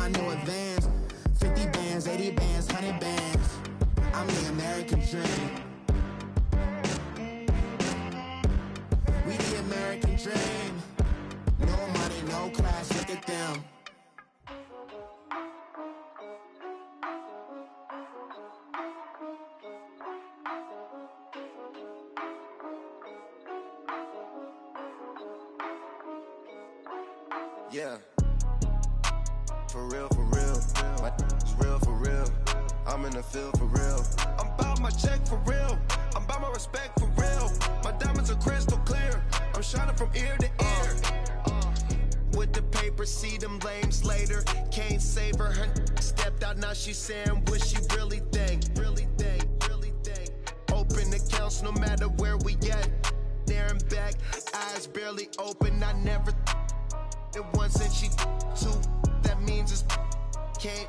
my new advance. 50 bands, 80 bands, 100 bands. I'm the American dream. We the American dream. No money, no class, look at them. Yeah, for real, my is real for real. I'm in the field for real. I'm about my check for real. I'm about my respect for real. My diamonds are crystal clear. I'm shining from ear to ear. With the paper, see them lames later. Can't save her. Her stepped out, now she's saying what she really think. Really think. Open accounts no matter where we at. There and back, eyes barely open. I never it once and she two. That means it's can't.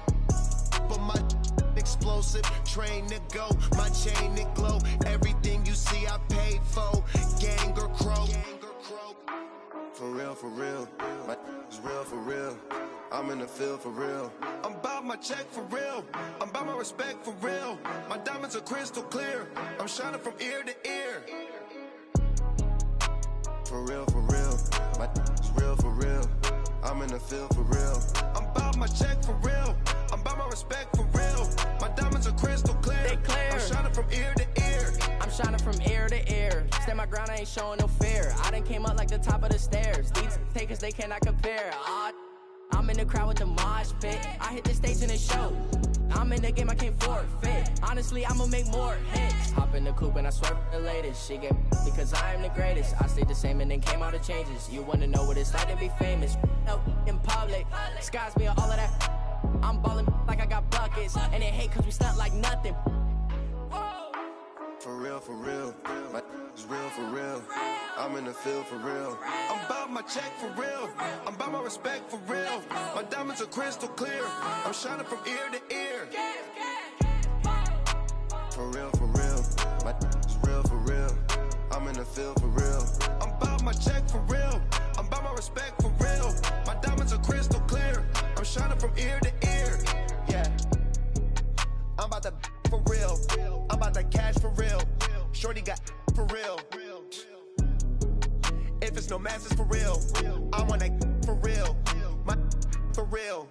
But my explosive, train to go, my chain to glow. Everything you see I paid for, gang or crow. For real, my is real for real. I'm in the field for real. I'm about my check for real. I'm about my respect for real. My diamonds are crystal clear. I'm shining from ear to ear. For real, my is real for real. I'm in the field for real. I'm about my check for real. I'm about my respect for real. My diamonds are crystal clear. They clear. I'm shining from ear to ear. I'm shining from ear to ear. Stand my ground, I ain't showing no fear. I done came up like the top of the stairs. These takers, they cannot compare. I'm in the crowd with the mosh pit. I hit the stage and it show. I'm in the game, I can't forfeit. Honestly, I'ma make more hits. Hop in the coupe and I swear for the latest. She get because I am the greatest. I stayed the same and then came out of changes. You wanna know what it's like to be famous? No, in public, skies me all of that. I'm ballin' like I got buckets. And they hate cause we stunt like nothing. For real, my is real for real. I'm in the field for real. I'm about my check for real. I'm about my respect for real. My diamonds are crystal clear. I'm shining from ear to ear. For real, my is real for real. I'm in the field for real. I'm about my check for real. I'm about my respect for real. My diamonds are crystal clear. I'm shining from ear to ear. Yeah, I'm about to for real. I'm about to cash for real. Shorty got for real. If it's no masses for real, I want that for real. My for real.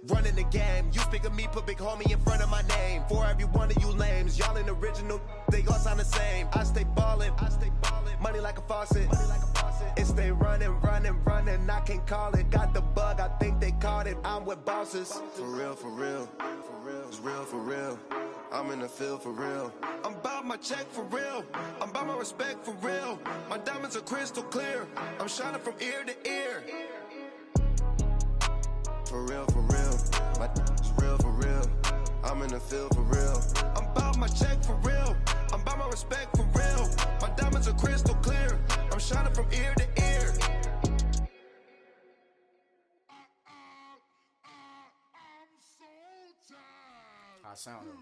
Running the game, you speak of me, put big homie in front of my name. For every one of you lames, y'all in original, they all sound the same. I stay ballin', money like a faucet. It stay running, I can't call it. Got the bug, I think they caught it. I'm with bosses. For real, it's real for real. I'm in the field for real. I'm about my check for real. I'm about my respect for real. My diamonds are crystal clear. I'm shining from ear to ear. For real, my is real for real. I'm in the field for real. I'm about my check for real. I'm about my respect for real. My diamonds are crystal clear. I'm shining from ear to ear. I sound it.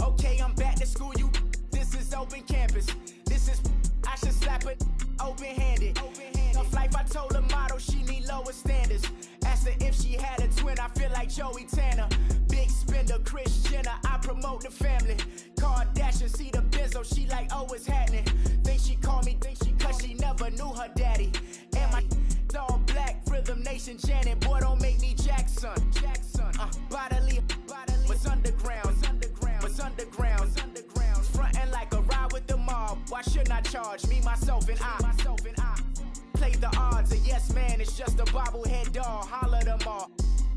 Okay, I'm back to school, you. This is open campus. This is, I should slap it open-handed. Tough life, I told the model she need lower standards. Asked her if she had a twin, I feel like Joey Tanner. Big spender, Kris Jenner, I promote the family. Kardashian, see the Benzo, she like, oh, it's happening. Think she call me, cause she never knew her daddy. And my all black, Rhythm Nation, Janet, boy, don't make me Jackson. Bodily, was underground. Frontin' like a ride with the mob. Why shouldn't I charge me, myself, and I? Play the odds, a yes man, it's just a bobblehead doll. Holler them all.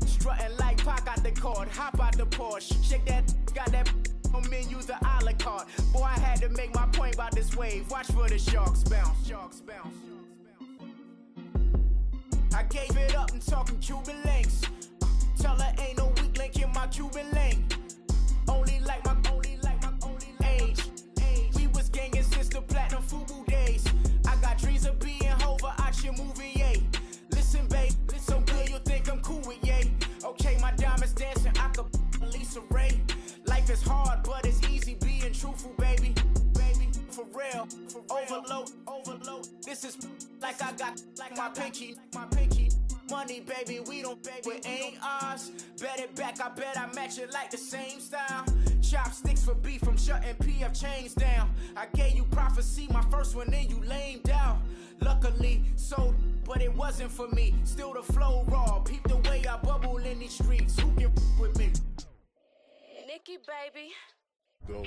Strutting like Pac out the court, hop out the Porsche. Shake that, got that on menu, the a la carte. Boy, I had to make my point about this wave. Watch for the sharks bounce. I gave it up and talking Cuban links. Tell her ain't no weak link in my Cuban link. Only like my age. We was gangin' since the platinum FUBU days. I got dreams of being Hova out your movie, yay. Listen, babe, so good you'll think I'm cool with yay. overload. This is like I got like my pinky. Money, baby, we don't baby, it ain't ours. Bet it back, I bet I match it like the same style. Chopsticks for beef from shutting PF chains down. I gave you prophecy, my first one, then you lamed out. Luckily, sold, but it wasn't for me. Still the flow raw, peep the way I bubble in these streets. Who can with me? Nikki, baby. Go.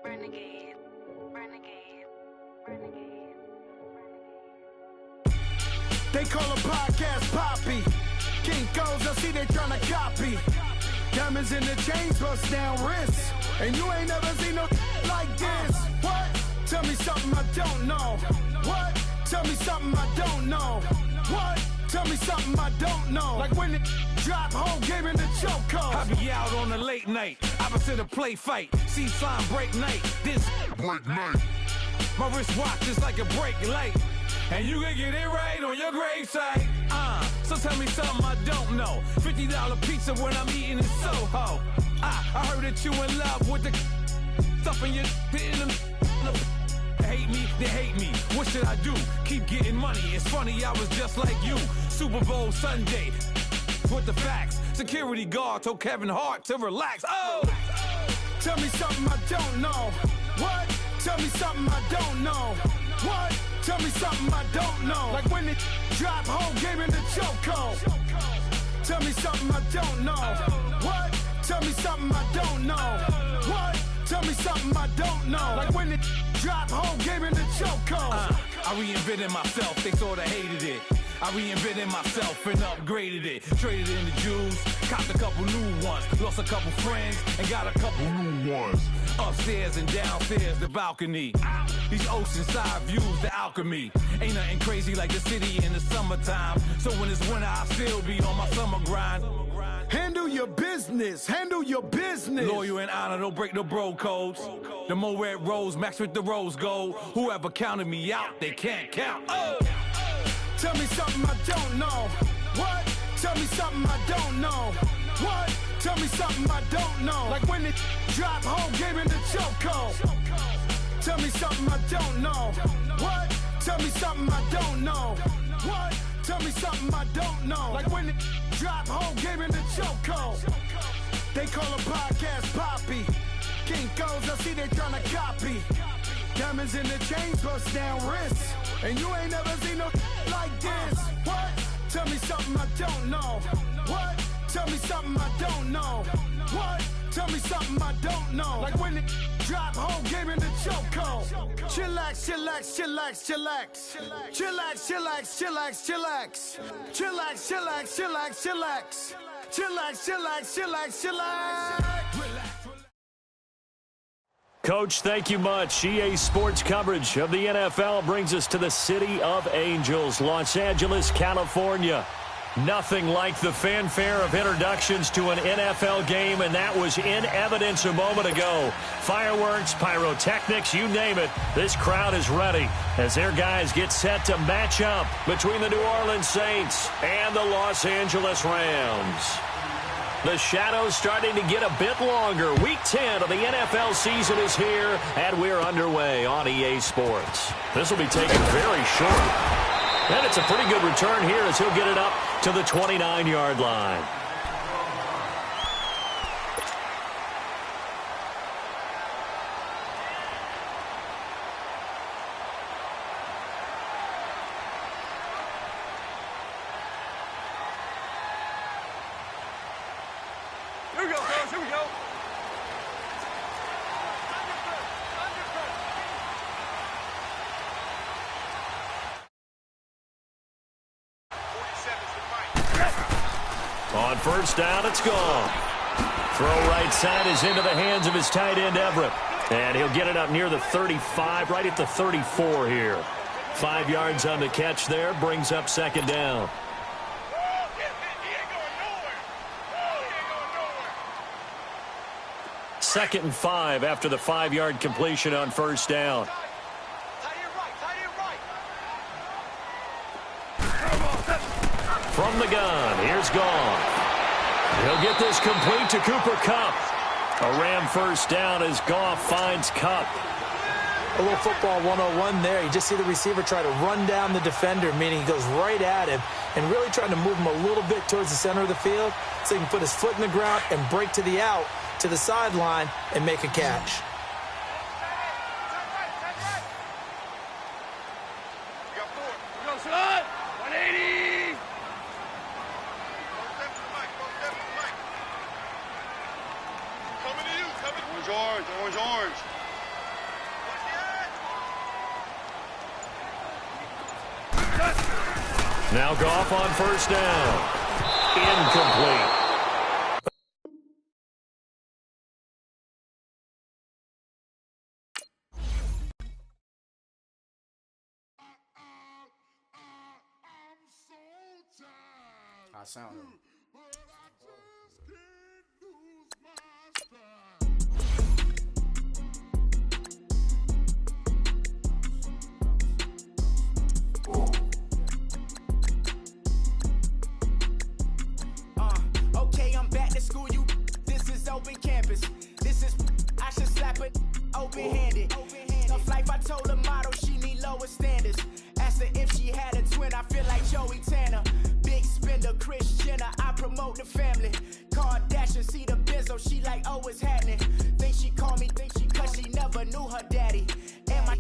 Renegade. They call a podcast Poppy. King goes, I see they tryna copy. Diamonds in the chains, bust down wrists. And you ain't never seen no like this. What? Tell me something I don't know. What? Tell me something I don't know. What? Tell me something I don't know. Like when it drop, whole game in the chokehold. I be out on a late night, opposite a play fight. See sign break night, this Break night. my wristwatch is like a break light. And you can get it right on your gravesite. So tell me something I don't know. $50 pizza when I'm eating in Soho. I heard that you in love with the stuff in your hate me, they hate me. What should I do? Keep getting money. It's funny, I was just like you. Super Bowl Sunday with the facts. Security guard told Kevin Hart to relax. Oh! Tell me something I don't know. What? Tell me something I don't know. What? Tell me something I don't know. Like when it drop, whole game in the chokehold. Tell me something I don't know. What? Tell me something I don't know. What? Tell me something I don't know. Like when it drop, whole game in the chokehold. I reinvented myself, they sorta hated it. I reinvented myself and upgraded it. Traded in the Jews, copped a couple new ones. Lost a couple friends and got a couple new ones. Upstairs and downstairs, the balcony. These oceanside views, the alchemy. Ain't nothing crazy like the city in the summertime. So when it's winter, I still be on my summer grind. Handle your business. Handle your business. Loyal and honor, don't break the bro codes. The more red rose, max with the rose gold. Whoever counted me out, they can't count. Oh! Tell me something I don't know. What? Tell me something I don't know. What? Tell me something I don't know. Like when it drop, whole game in the chokehold. Tell me something I don't know. What? Tell me something I don't know. What? Tell me something I don't know. Like when it drop, whole game in the chokehold. They call a podcast Poppy. King goes, I see they tryna copy. Diamonds in the chains, bust down wrists. And you ain't never seen no like this. What? Tell me something I don't know. What? Tell me something I don't know. What? Tell me something I don't know. Like when it drop, whole game in the chokehold. Chillax, chillax, chillax, chillax. Chillax, chillax, chillax, chillax. Chillax, chillax, chillax, chillax. Chillax, chillax, chillax, chillax. Coach, thank you much. EA Sports coverage of the NFL brings us to the City of Angels, Los Angeles, California. Nothing like the fanfare of introductions to an NFL game, and that was in evidence a moment ago. Fireworks, pyrotechnics, you name it. This crowd is ready as their guys get set to match up between the New Orleans Saints and the Los Angeles Rams. The shadow's starting to get a bit longer. Week 10 of the NFL season is here, and we're underway on EA Sports. This will be taken very short. And it's a pretty good return here as he'll get it up to the 29-yard line. Here we go, fellas. Here we go. On first down, it's gone. Throw right side is into the hands of his tight end, Everett. And he'll get it up near the 35, right at the 34 here. 5 yards on the catch there, brings up second down. Second and 5 after the 5-yard completion on first down. From the gun, here's Goff. He'll get this complete to Cooper Kupp. A Ram first down as Goff finds Kupp. A little football 101 there. You just see the receiver try to run down the defender, meaning he goes right at him and really trying to move him a little bit towards the center of the field so he can put his foot in the ground and break to the out, to the sideline, and make a catch. Go, son! 180! Coming to you, coming. Orange. Now Goff on first down. Incomplete. I sound it. Okay, I'm back to school, you. This is open campus. This is, I should slap it open-handed. Tough life, I told the model she need lower standards. Asked her if she had a twin, I feel like Joey Tanner. Big spender, Kris Jenner, I promote the family. Kardashian, see the benzo, she like, oh, it's happening. Think she call me, cause she never knew her daddy. And my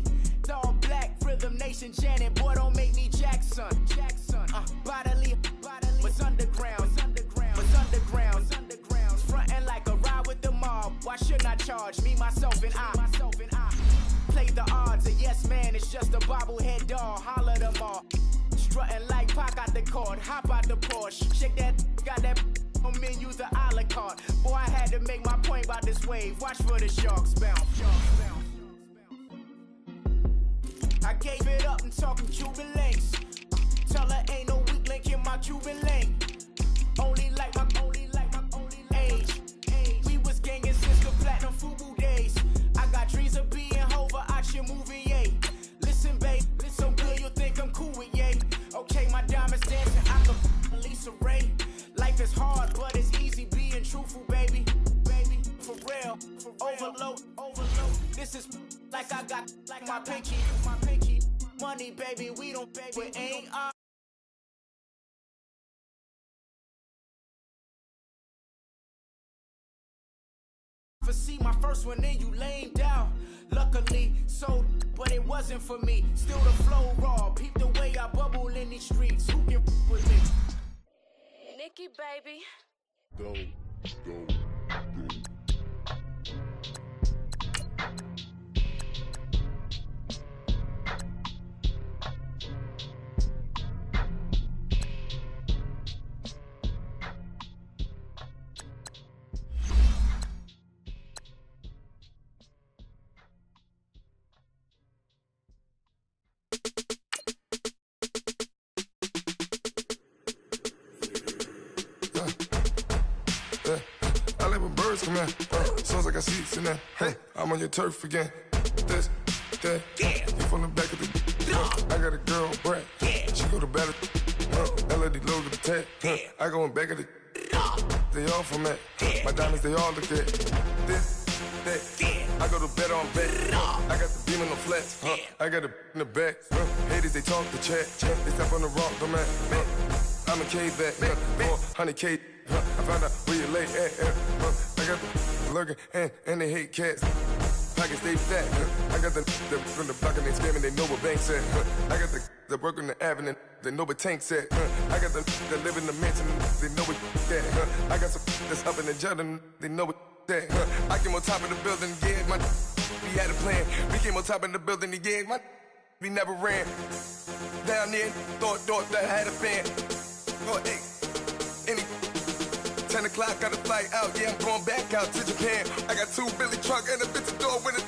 all black, Rhythm Nation, Janet, boy, don't make me Jackson. Bodily, what's underground? Frontin' like a ride with the mob. Why shouldn't I charge me, myself, and I? Play the odds, a yes man, it's just a bobblehead doll. Holler them all. Strutting like Pac out the court, hop out the Porsche. Shake that, got that on menu, the a la carte. Boy, I had to make my point about this wave. Watch for the sharks bounce. I gave it up and talking Cuban links. Tell her ain't no weak link in my Cuban link. Only like my age. We was gangin' since the platinum FUBU days. I got dreams of being Hova out your movie, yay. Listen, babe, so good you'll think I'm cool with yay. Okay, my diamonds dancing, I can Lisa Ray. Life is hard, but it's easy being truthful, baby. For real, overload. This is like I got like my pinky. Money, baby, we don't pay, we ain't for see my first one, then you lamed out. Luckily, so, but it wasn't for me. Still the flow raw, peep the way I bubble in these streets. Who can with me? Nikki, baby. Go. I let my birds come in. Soon as I got seats in there, I'm on your turf again. This, that, you from the back of the. I got a girl, Brad. She go to battle. LED logo the tag. I go in back of the. They all from that. My diamonds, they all look at. This, that. I go to bed on bed. I got the beam in the flats. I got it in the back. Haters, they talk the chat. They step on the rock, the man. I'm a K back, 400K. I found out where you lay at. I got the lurking and they hate cats. Pockets stay fat. I got the from the block and they scamming, they know what banks at. I got the work on the avenue, they know what tanks at. I got the that live in the mansion, they know what that. I got some that's up in the Jordan, they know what that. I came on top of the building, yeah, my we had a plan. We came on top of the building, yeah, my we never ran. Down there, thought that I had a fan. Oh, hey, any 10 o'clock, got a flight out, yeah, I'm going back out to Japan. I got 2 Billy truck and a bitch door with a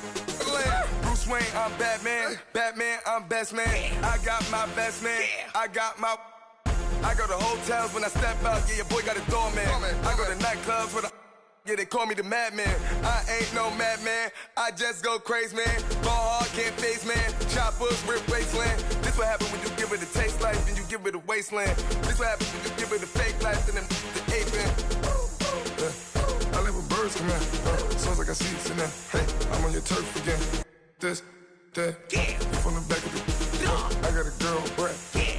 land. Bruce Wayne, I'm Batman. Batman, I'm best man. I got my best man. I go to hotels when I step out. Yeah, your boy got a doorman. I go to nightclubs with a. Yeah, they call me the madman. I ain't no madman. I just go crazy, man. Ball hard, can't face, man. Choppers, rip wasteland. This what happens when you give it a taste life and you give it a wasteland. This what happens when you give it a fake life and then the aping. I live where birds come in. Sounds like I see it in there. Hey, I'm on your turf again. This, that, you from the back of the. I got a girl, Brad.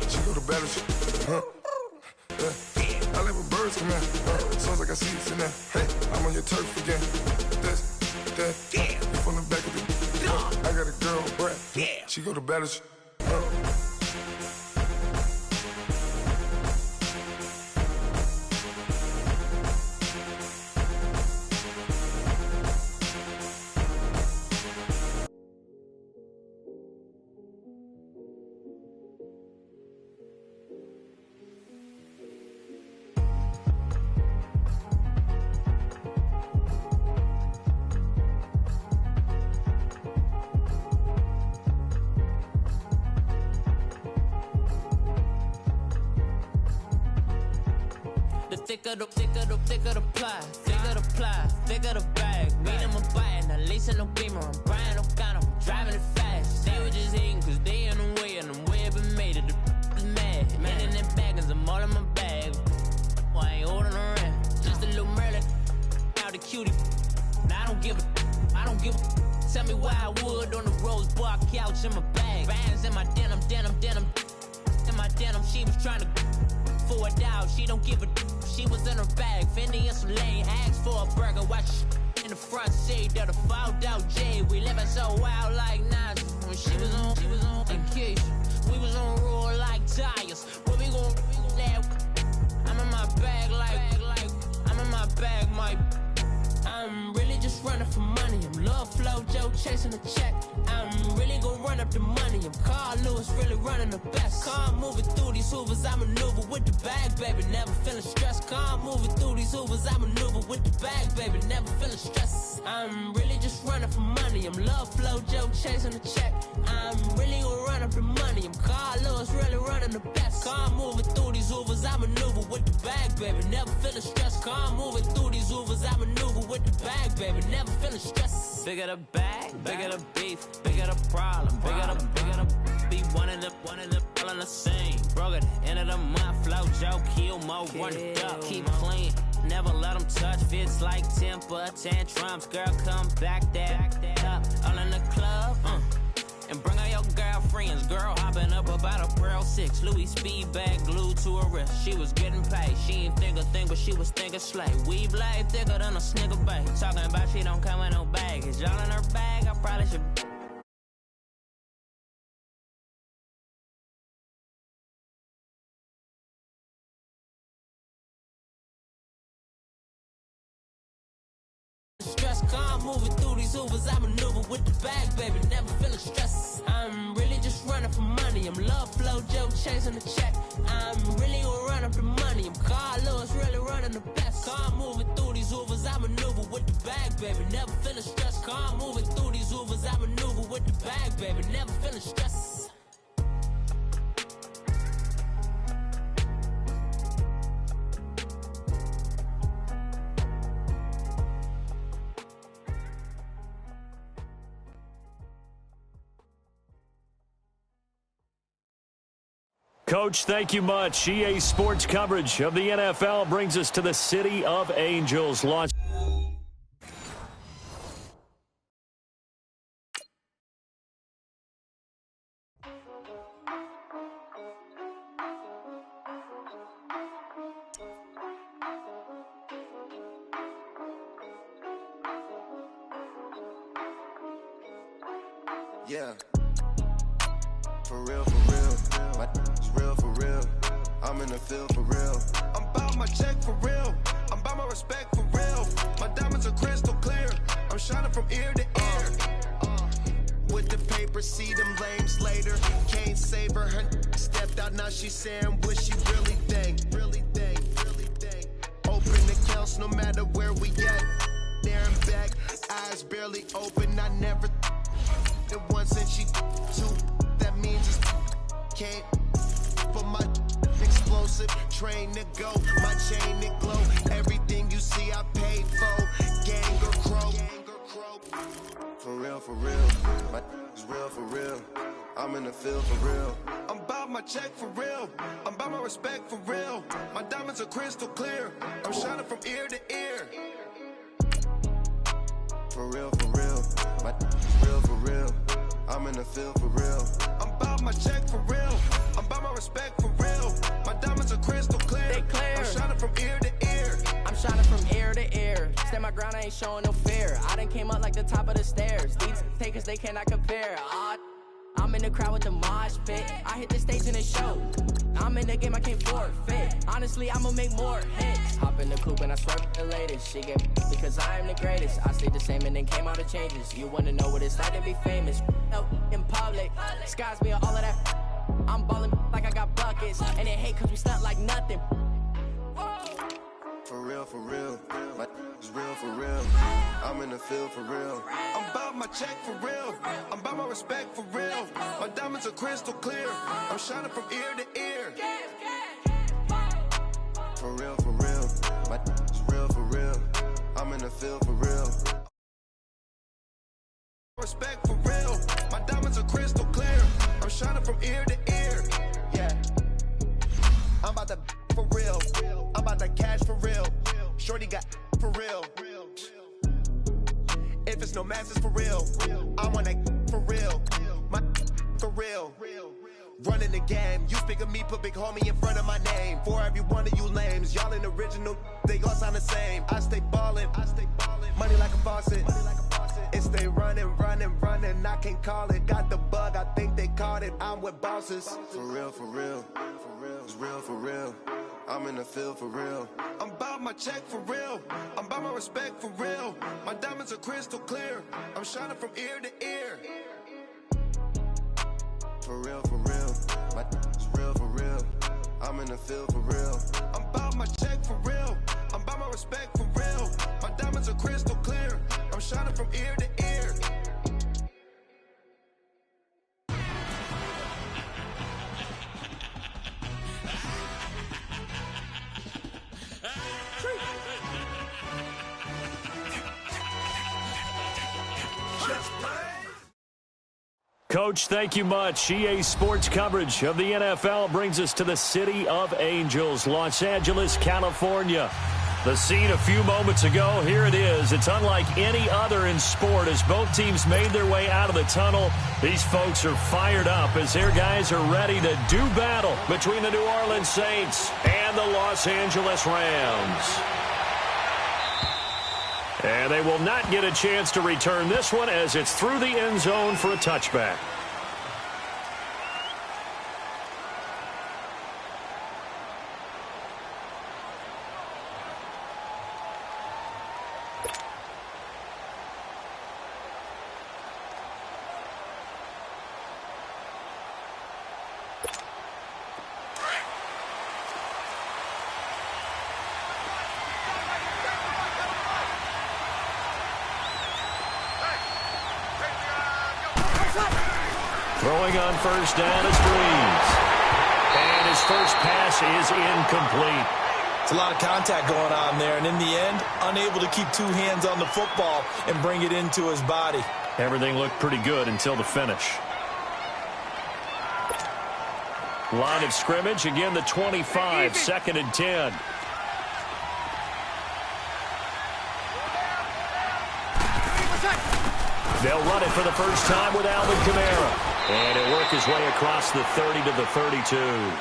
She go to battleship. I live where birds come in. Sounds like I see it in there. Hey, I'm on your turf again. This, that, you from the back of the. I got a girl, Brad. She go to battleship. Thicker the ply, thicker the bag. Meet him a bite, now leasing no beamer. I'm Brian O'Connor, I'm driving it fast. They were just hating cause they in the way, and the way I've been made it. The is mad. Man in that bag, cause I'm all in my bag. Well, I ain't holding around. Just a little Merlin, out the cutie. Now I don't give a. Tell me why I would on the rose bar couch in my bag. Bands in my denim. In my denim, she was trying to for a doubt. She don't give a. She was in her bag, Fendi and some lane, asked for a burger, watch in the front seat of the fouled out J. We living so wild like Nas. When she was on vacation, we was on roll like tires. Where we gon' that? I'm in my bag like I'm in my bag, my. I'm really just running for money. I'm Love Flow Joe chasing the check. I'm really gon' run up the money. I'm Carl Lewis, really running the best. Car moving through these hoovers, I maneuver with the bag, baby. Never feeling stressed. Car moving through these hoovers, I maneuver with the bag, baby. Never feeling stressed. I'm really just running for money. I'm Love Flow Joe chasing the check. I'm really gon' run up the money. I'm Carl Lewis, really running the best. Car moving through these hoovers, I maneuver with the bag, baby. Never feeling stressed. Car moving through these hoovers, I maneuver with the bag, baby. Never feeling stressed. Bigger the bag, bigger the beef, bigger the problem, bigger the be one of the all in the same. Broke at the end of the month, Flow Joe, kill mo, run it up, keep clean. Never let them touch, fits like temper tantrums. Girl, come back that up, all in the club, and bring out your girlfriends. Girl hopping up about a Pearl 6 Louis speed bag glued to her wrist. She was getting paid, she ain't think a thing, but she was thinking slay. We blade thicker than a snicker bag. Talking about she don't come with no baggage. Y'all in her bag, I probably should. Car moving through these hoovers, I maneuver with the bag, baby. Never feeling stressed. I'm really just running for money. I'm Love Flow Joe chasing the check. I'm really gonna run up the money. I'm Carl Lewis, really running the best. Car moving through these hoovers, I maneuver with the bag, baby. Never feeling stressed. Car moving through these hoovers, I maneuver with the bag, baby. Never feeling stressed. Coach, thank you much. EA Sports coverage of the NFL brings us to the City of Angels. Launch. Yeah. For real, for real. It's real for real. I'm in the field for real. I'm about my check for real. I'm about my respect for real. My diamonds are crystal clear. I'm shining from ear to ear. With the paper, see them lames later. Can't save her. Her stepped out, now she's saying what she really think. Really think. Open accounts no matter where we at. There and back. Eyes barely open. I never. And once and she two, that means it's can't. For my explosive train to go, my chain to glow. Everything you see I paid for. Gang or crow. For real, my is real for real. I'm in the field for real. I'm about my check for real. I'm about my respect for real. My diamonds are crystal clear. I'm shining from ear to ear. For real, my is real for real. I'm in the field for real. I'm about my check for real. I'm about my respect for real. My diamonds are crystal clear. They clear. I'm shining from ear to ear. I'm shining from ear to ear. Stand my ground, I ain't showing no fear. I done came up like the top of the stairs. These takers, they cannot compare. I'm in the crowd with the mosh pit. I hit the stage and it show. I'm in the game, I can't forfeit. Honestly, I'ma make more hits. Hop in the coupe and I swerve the latest. She get because I am the greatest. I stayed the same and then came out of changes. You wanna know what it's like to be famous? No, in public, skies me all of that. I'm ballin' like I got buckets. And they hate cause we stunt like nothing. For real, my is real for real. I'm in the field for real. I'm about my check for real. I'm about my respect for real. My diamonds are crystal clear. I'm shining from ear to ear. For real, my is real for real. I'm in the field for real. Respect for real. My diamonds are crystal clear. I'm shining from ear to ear. Yeah. I'm about to for real. I'm about to cash for real. Shorty got for real. If it's no max, it's for real. I want that for real. My for real. Running the game. You speak of me, put big homie in front of my name. For every one of you lames, y'all in original, they all sound the same. I stay ballin'. Money like a faucet. It stay running. I can't call it. Got the bug, I think they caught it. I'm with bosses. For real. It's real for real. I'm in the field for real. I'm about my check for real. I'm about my respect for real. My diamonds are crystal clear. I'm shining from ear to ear. For real. My is real for real. I'm in the field for real. I'm about my check for real. I'm about my respect for real. My diamonds are crystal clear. I'm shining from ear to ear. Coach, thank you much. EA Sports coverage of the NFL brings us to the City of Angels, Los Angeles, California. The scene a few moments ago, here it is. It's unlike any other in sport as both teams made their way out of the tunnel. These folks are fired up as their guys are ready to do battle between the New Orleans Saints and the Los Angeles Rams. And they will not get a chance to return this one as it's through the end zone for a touchback. Throwing on first down is Breeze. And his first pass is incomplete. It's a lot of contact going on there, and in the end, unable to keep two hands on the football and bring it into his body. Everything looked pretty good until the finish. Line of scrimmage, again the 25, 2nd and 10. They'll run it for the first time with Alvin Kamara. And he'll work his way across the 30 to the 32.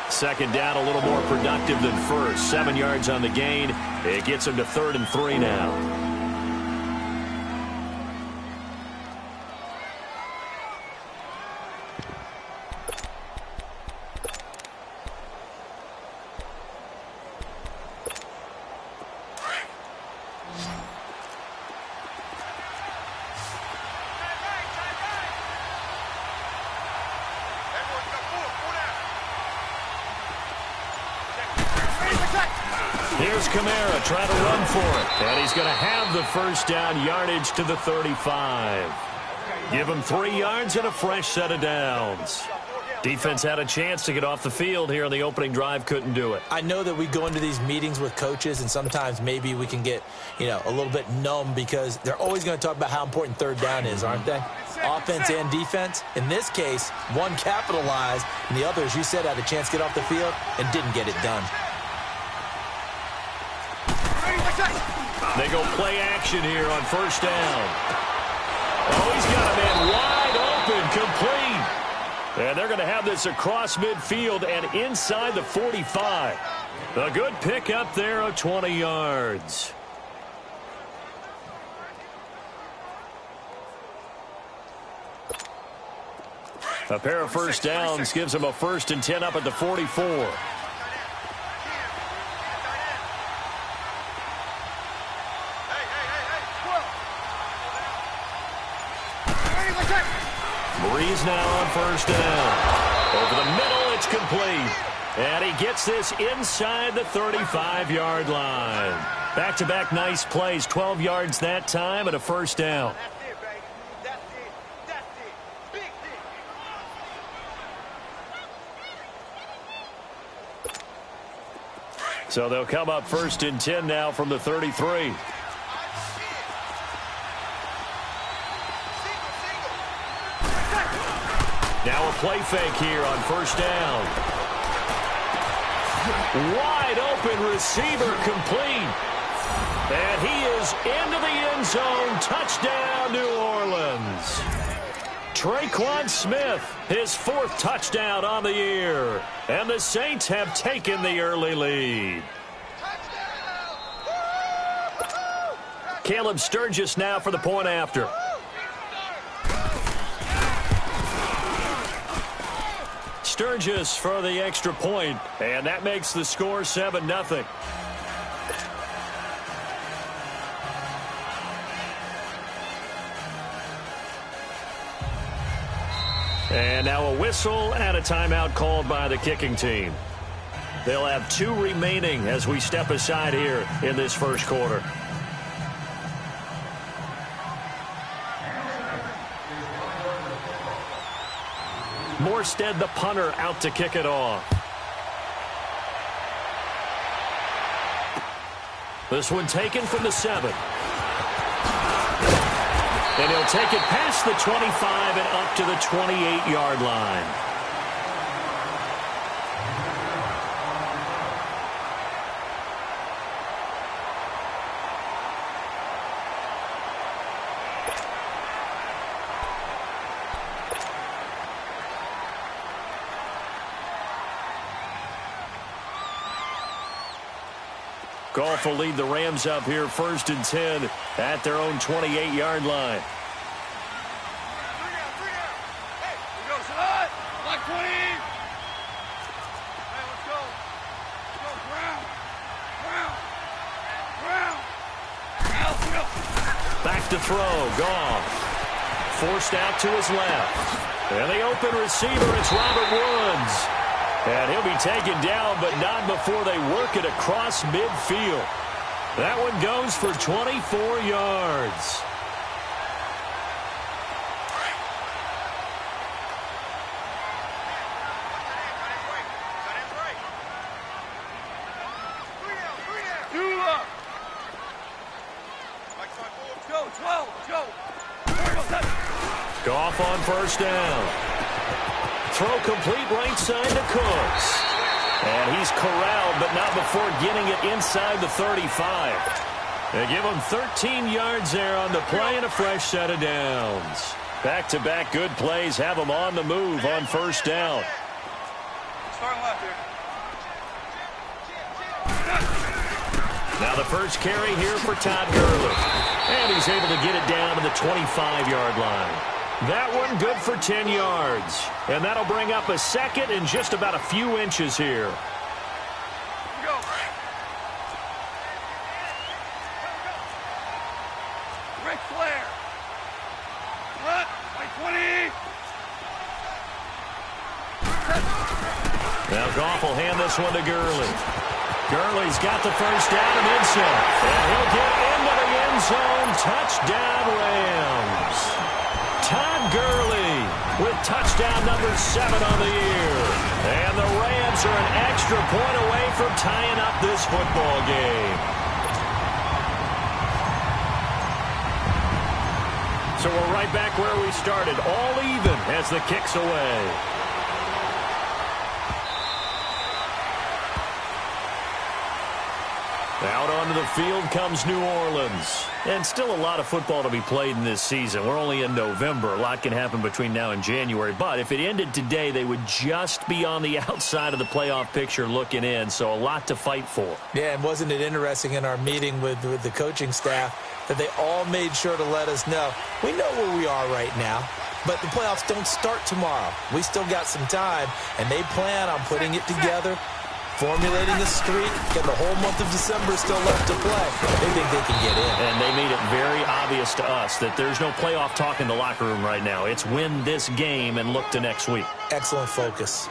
Second down, a little more productive than first. 7 yards on the gain. It gets him to 3rd and 3 now. Here's Kamara trying to run for it. And he's going to have the first down, yardage to the 35. Give him 3 yards and a fresh set of downs. Defense had a chance to get off the field here on the opening drive, couldn't do it. I know that we go into these meetings with coaches, and sometimes maybe we can get, a little bit numb because they're always going to talk about how important third down is, aren't they? Offense and defense. In this case, one capitalized, and the other, as you said, had a chance to get off the field and didn't get it done. They go play action here on first down. Oh, he's got a man wide open, complete. And they're going to have this across midfield and inside the 45. A good pick up there of 20 yards. A pair of first downs gives them a 1st and 10 up at the 44. Breeze now on first down. Over the middle, it's complete. And he gets this inside the 35-yard line. Back-to-back nice plays, 12 yards that time and a first down. So they'll come up 1st and 10 now from the 33. Now a play fake here on first down. Wide open receiver complete. And he is into the end zone. Touchdown, New Orleans. Traquan Smith, his 4th touchdown on the year. And the Saints have taken the early lead. Caleb Sturgis now for the point after. Sturgis for the extra point, and that makes the score 7-0. And now a whistle and a timeout called by the kicking team. They'll have 2 remaining as we step aside here in this first quarter. Morstead, the punter, out to kick it off. This one taken from the 7. And he'll take it past the 25 and up to the 28-yard line. Goff will lead the Rams up here 1st and 10 at their own 28-yard line. Back to throw, Goff. Forced out to his left. And the open receiver, it's Robert Woods. And he'll be taken down, but not before they work it across midfield. That one goes for 24 yards. Goff on first down. Throw complete right side to Cooks. And he's corralled, but not before getting it inside the 35. They give him 13 yards there on the play and a fresh set of downs. Back-to-back good plays have them on the move on first down. Starting left here. Now the first carry here for Todd Gurley. And he's able to get it down to the 25-yard line. That one good for 10 yards. And that'll bring up a second and just about a few inches here. Ric Flair. Left, by 20. Now Goff will hand this one to Gurley. Gurley's got the first down and then some. And he'll get into the end zone. Touchdown, Rams. Todd touchdown number 7 on the year. And the Rams are an extra point away from tying up this football game. So we're right back where we started, all even as the kick's away. Out onto the field comes New Orleans. And still a lot of football to be played in this season. We're only in November. A lot can happen between now and January. But if it ended today, they would just be on the outside of the playoff picture looking in. So a lot to fight for. Yeah, and wasn't it interesting in our meeting with the coaching staff that they all made sure to let us know, we know where we are right now, but the playoffs don't start tomorrow. We still got some time, and they plan on putting it together, formulating a streak, got the whole month of December still left to play. They think they can get in. And they made it very obvious to us that there's no playoff talk in the locker room right now. It's win this game and look to next week. Excellent focus.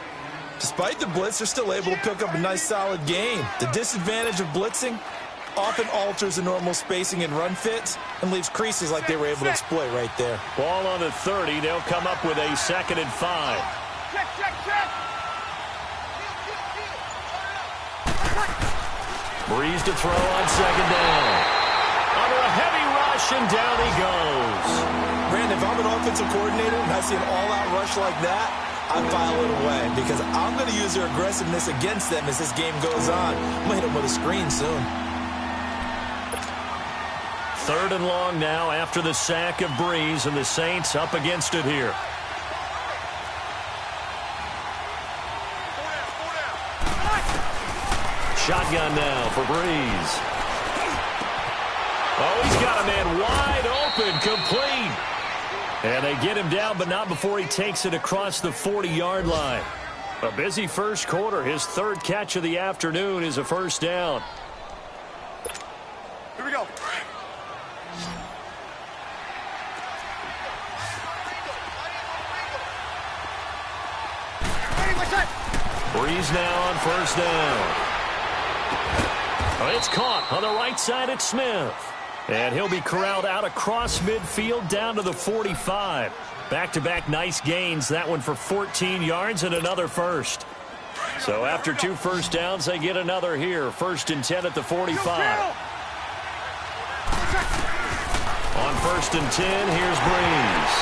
Despite the blitz, they're still able to pick up a nice solid gain. The disadvantage of blitzing often alters the normal spacing and run fits and leaves creases like they were able to exploit right there. Ball on the 30. They'll come up with a 2nd and 5. Check. Breeze to throw on 2nd down. Under a heavy rush, and down he goes. Brandon, if I'm an offensive coordinator and I see an all-out rush like that, I file it away because I'm going to use their aggressiveness against them as this game goes on. I'm going to hit them with a screen soon. 3rd and long now after the sack of Breeze, and the Saints up against it here. Shotgun now for Breeze. Oh, he's got a man wide open, complete. And they get him down, but not before he takes it across the 40-yard line. A busy first quarter. His 3rd catch of the afternoon is a 1st down. Here we go. Breeze now on 1st down. Oh, it's caught on the right side at Smith. And he'll be corralled out across midfield down to the 45. Back-to-back nice gains. That one for 14 yards and another 1st. So after 2 first downs, they get another here. 1st and 10 at the 45. On 1st and 10, here's Breeze.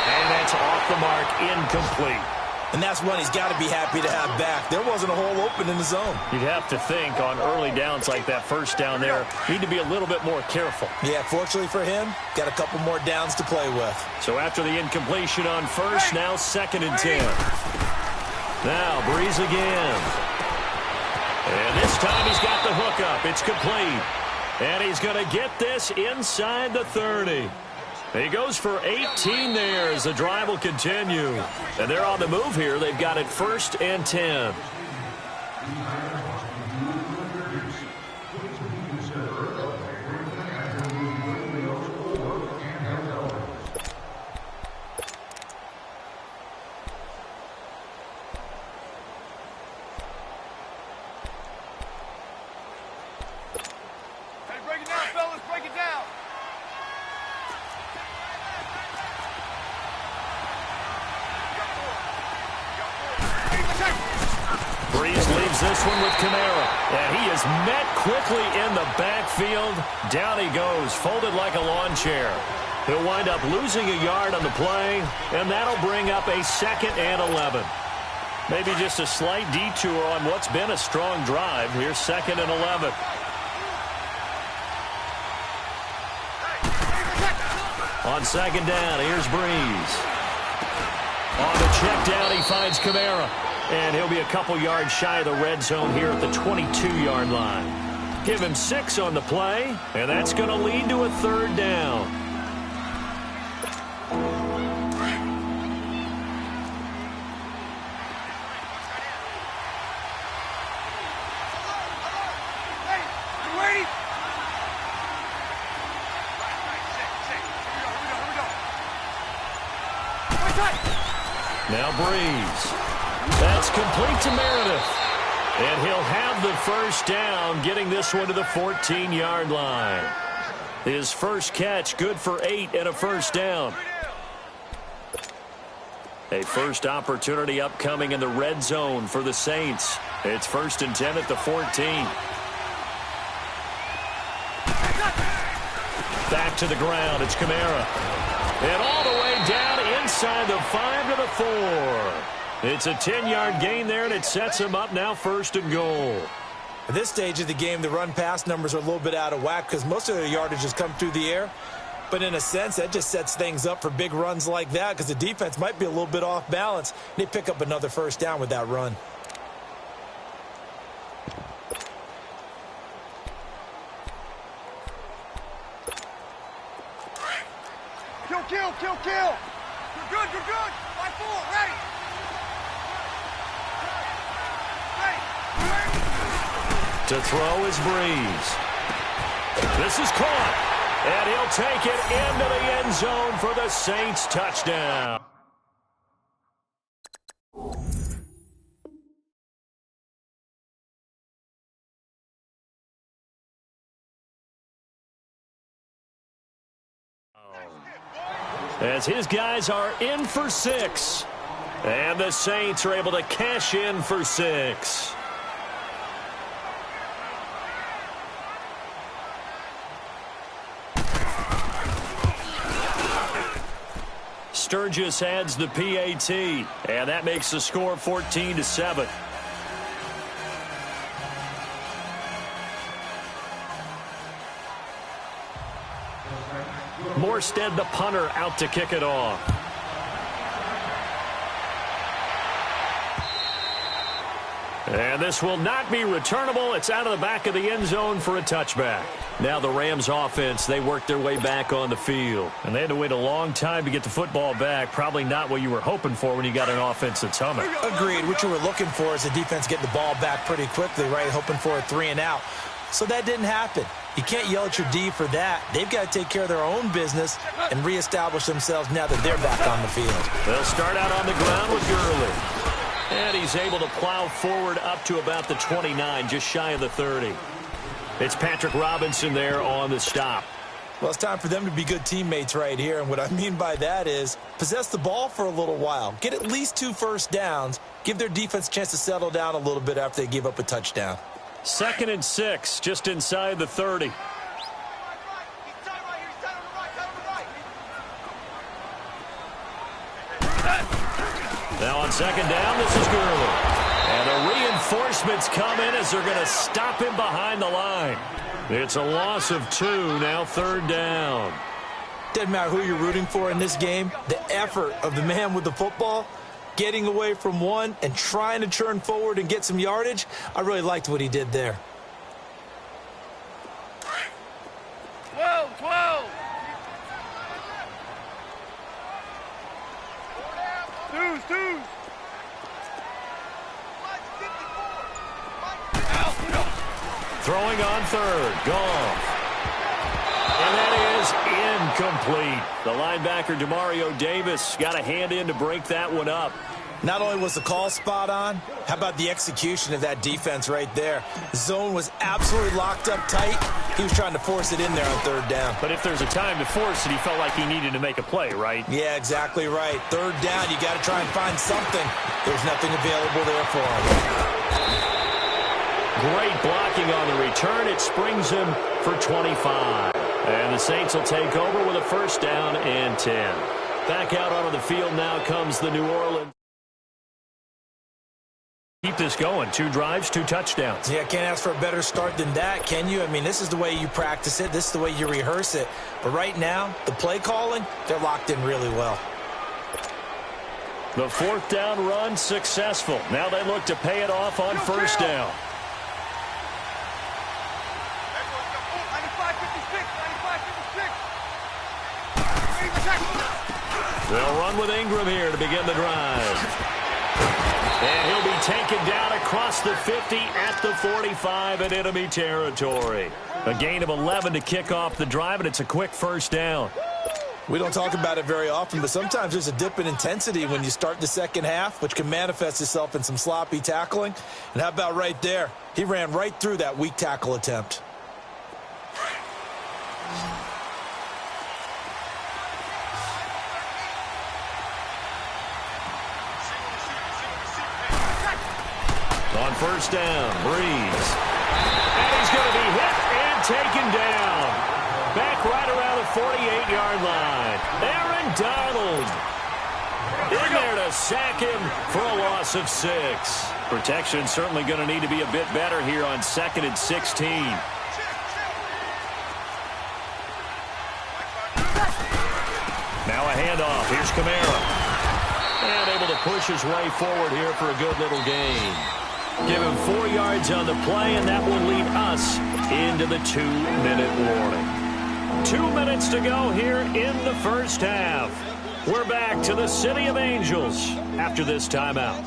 And that's off the mark, incomplete. And that's one he's got to be happy to have back. There wasn't a hole open in the zone. You'd have to think on early downs like that 1st down there, need to be a little bit more careful. Yeah, fortunately for him, got a couple more downs to play with. So after the incompletion on 1st, now 2nd and 10. Now Breeze again. And this time he's got the hook up. It's complete. And he's going to get this inside the 30. He goes for 18 there as the drive will continue. And they're on the move here. They've got it 1st and 10. Hey, break it down, fellas. Break it down. Breeze leaves this one with Kamara. And he is met quickly in the backfield. Down he goes, folded like a lawn chair. He'll wind up losing a yard on the play, and that'll bring up a 2nd and 11. Maybe just a slight detour on what's been a strong drive. Here's 2nd and 11. On 2nd down, here's Breeze. On the check down, he finds Kamara. And he'll be a couple yards shy of the red zone here at the 22-yard line. Give him 6 on the play, and that's going to lead to a 3rd down. Now Breeze. That's complete to Meredith. And he'll have the 1st down, getting this one to the 14-yard line. His first catch, good for 8 and a 1st down. A first opportunity upcoming in the red zone for the Saints. It's 1st and 10 at the 14. Back to the ground. It's Kamara. And all the way down inside the 5 to the 4. It's a 10-yard gain there, and it sets him up now 1st and goal. At this stage of the game, the run-pass numbers are a little bit out of whack because most of their yardage has come through the air. But in a sense, that just sets things up for big runs like that because the defense might be a little bit off balance. They pick up another first down with that run. Kill. You're good. 5-4, ready. To throw is Breeze. This is caught. And he'll take it into the end zone for the Saints touchdown. As his guys are in for 6. And the Saints are able to cash in for 6. Sturgis adds the PAT, and that makes the score 14-7. Morstead, the punter, out to kick it off. And this will not be returnable. It's out of the back of the end zone for a touchback. Now the Rams offense, they worked their way back on the field. And they had to wait a long time to get the football back. Probably not what you were hoping for when you got an offense that's humming. Agreed. What you were looking for is the defense getting the ball back pretty quickly, right? Hoping for a 3 and out. So that didn't happen. You can't yell at your D for that. They've got to take care of their own business and reestablish themselves now that they're back on the field. They'll start out on the ground with Gurley. And he's able to plow forward up to about the 29, just shy of the 30. It's Patrick Robinson there on the stop. Well, it's time for them to be good teammates right here. And what I mean by that is possess the ball for a little while. Get at least 2 first downs. Give their defense a chance to settle down a little bit after they give up a touchdown. 2nd and 6, just inside the 30. Now on 2nd down, this is Gurley. And the reinforcements come in as they're going to stop him behind the line. It's a loss of 2, now 3rd down. Doesn't matter who you're rooting for in this game. The effort of the man with the football, getting away from one and trying to churn forward and get some yardage, I really liked what he did there. 12. Twos. Throwing on 3rd, Goff. And that is incomplete. The linebacker, Demario Davis, got a hand in to break that one up. Not only was the call spot on, how about the execution of that defense right there? The zone was absolutely locked up tight. He was trying to force it in there on 3rd down. But if there's a time to force it, he felt like he needed to make a play, right? Yeah, exactly right. 3rd down, you got to try and find something. There's nothing available there for him. Great blocking on the return. It springs him for 25. And the Saints will take over with a 1st down and 10. Back out onto the field now comes the New Orleans. Keep this going. 2 drives, 2 touchdowns. Yeah, can't ask for a better start than that, can you? I mean, this is the way you practice it. This is the way you rehearse it. But right now, the play calling, they're locked in really well. The 4th down run successful. Now they look to pay it off on 1st down. 95-56. They'll run with Ingram here to begin the drive. And he'll be taken down across the 50 at the 45 in enemy territory. A gain of 11 to kick off the drive, and it's a quick 1st down. We don't talk about it very often, but sometimes there's a dip in intensity when you start the second half, which can manifest itself in some sloppy tackling. And how about right there? He ran right through that weak tackle attempt. On first down, Breeze. And he's going to be hit and taken down. Back right around the 48-yard line. Aaron Donald in there to sack him for a loss of 6. Protection certainly going to need to be a bit better here on 2nd and 16. Now a handoff. Here's Kamara. And able to push his way forward here for a good little gain. Give him 4 yards on the play, and that will lead us into the 2-minute warning. 2 minutes to go here in the first half. We're back to the City of Angels after this timeout.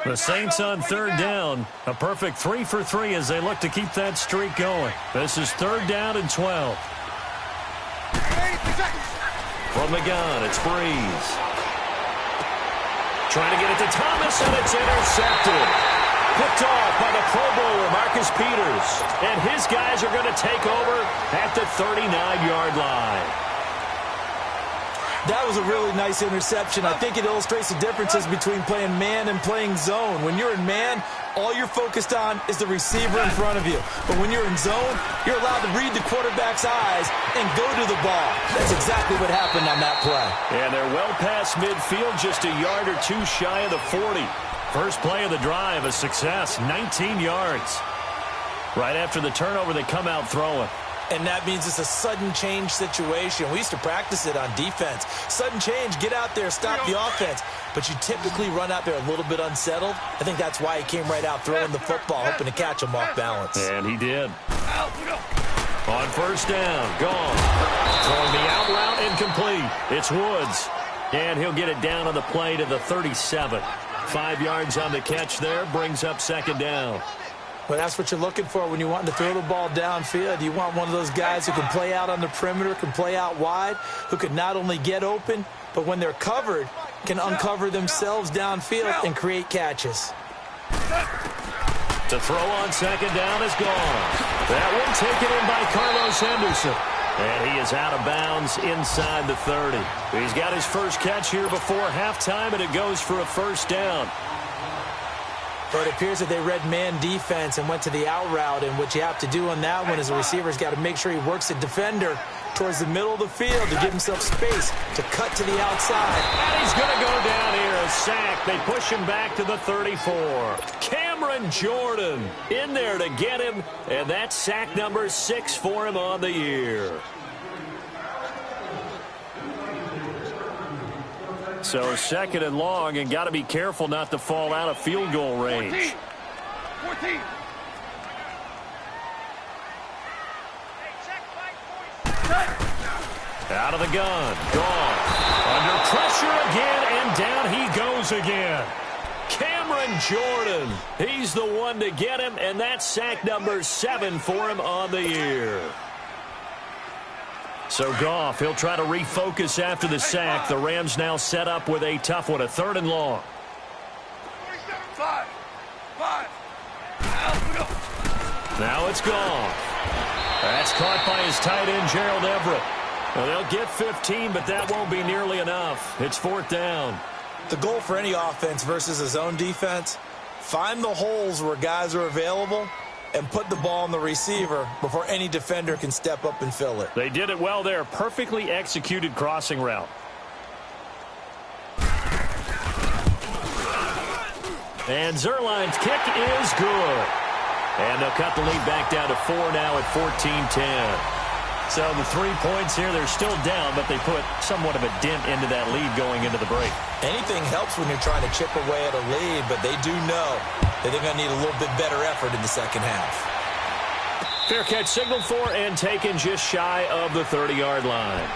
The Saints on 3rd down. A perfect 3 for 3 as they look to keep that streak going. This is 3rd down and 12. From the gun, it's Breeze. Trying to get it to Thomas, and it's intercepted. Picked off by the Pro Bowler, Marcus Peters. And his guys are going to take over at the 39-yard line. That was a really nice interception. I think it illustrates the differences between playing man and playing zone. When you're in man, all you're focused on is the receiver in front of you. But when you're in zone, you're allowed to read the quarterback's eyes and go to the ball. That's exactly what happened on that play. And they're well past midfield, just a yard or two shy of the 40. First play of the drive, a success, 19 yards. Right after the turnover, they come out throwing. And that means it's a sudden change situation. We used to practice it on defense. Sudden change, get out there, stop the offense. But you typically run out there a little bit unsettled. I think that's why he came right out throwing the football, hoping to catch him off balance. And he did. On first down, gone. Throwing the out route, incomplete. It's Woods. And he'll get it down on the play to the 37. 5 yards on the catch there, brings up 2nd down. Well, that's what you're looking for when you want to throw the ball downfield. You want one of those guys who can play out on the perimeter, can play out wide, who can not only get open, but when they're covered, can uncover themselves downfield and create catches. To throw on 2nd down is gone. That one taken in by Carlos Henderson. And he is out of bounds inside the 30. He's got his first catch here before halftime, and it goes for a first down. But it appears that they read man defense and went to the out route, and what you have to do on that one is a receiver's got to make sure he works the defender towards the middle of the field to give himself space to cut to the outside. And he's going to go down here, a sack. They push him back to the 34. Cameron Jordan in there to get him, and that's sack number 6 for him on the year. So 2nd and long, and got to be careful not to fall out of field goal range. 14. Out of the gun, gone. Under pressure again, and down he goes again. Cameron Jordan, he's the one to get him, and that's sack number 7 for him on the year. So Goff, he'll try to refocus after the sack. The Rams now set up with a tough one, a 3rd and long. 5. Now it's Goff. That's caught by his tight end, Gerald Everett. Well, they'll get 15, but that won't be nearly enough. It's 4th down. The goal for any offense versus a zone defense, find the holes where guys are available and put the ball on the receiver before any defender can step up and fill it. They did it well there. Perfectly executed crossing route. And Zerline's kick is good. And they'll cut the lead back down to 4 now at 14-10. So the 3 points here, they're still down, but they put somewhat of a dent into that lead going into the break. Anything helps when you're trying to chip away at a lead, but they do know that they're going to need a little bit better effort in the second half. Fair catch signaled for and taken just shy of the 30-yard line.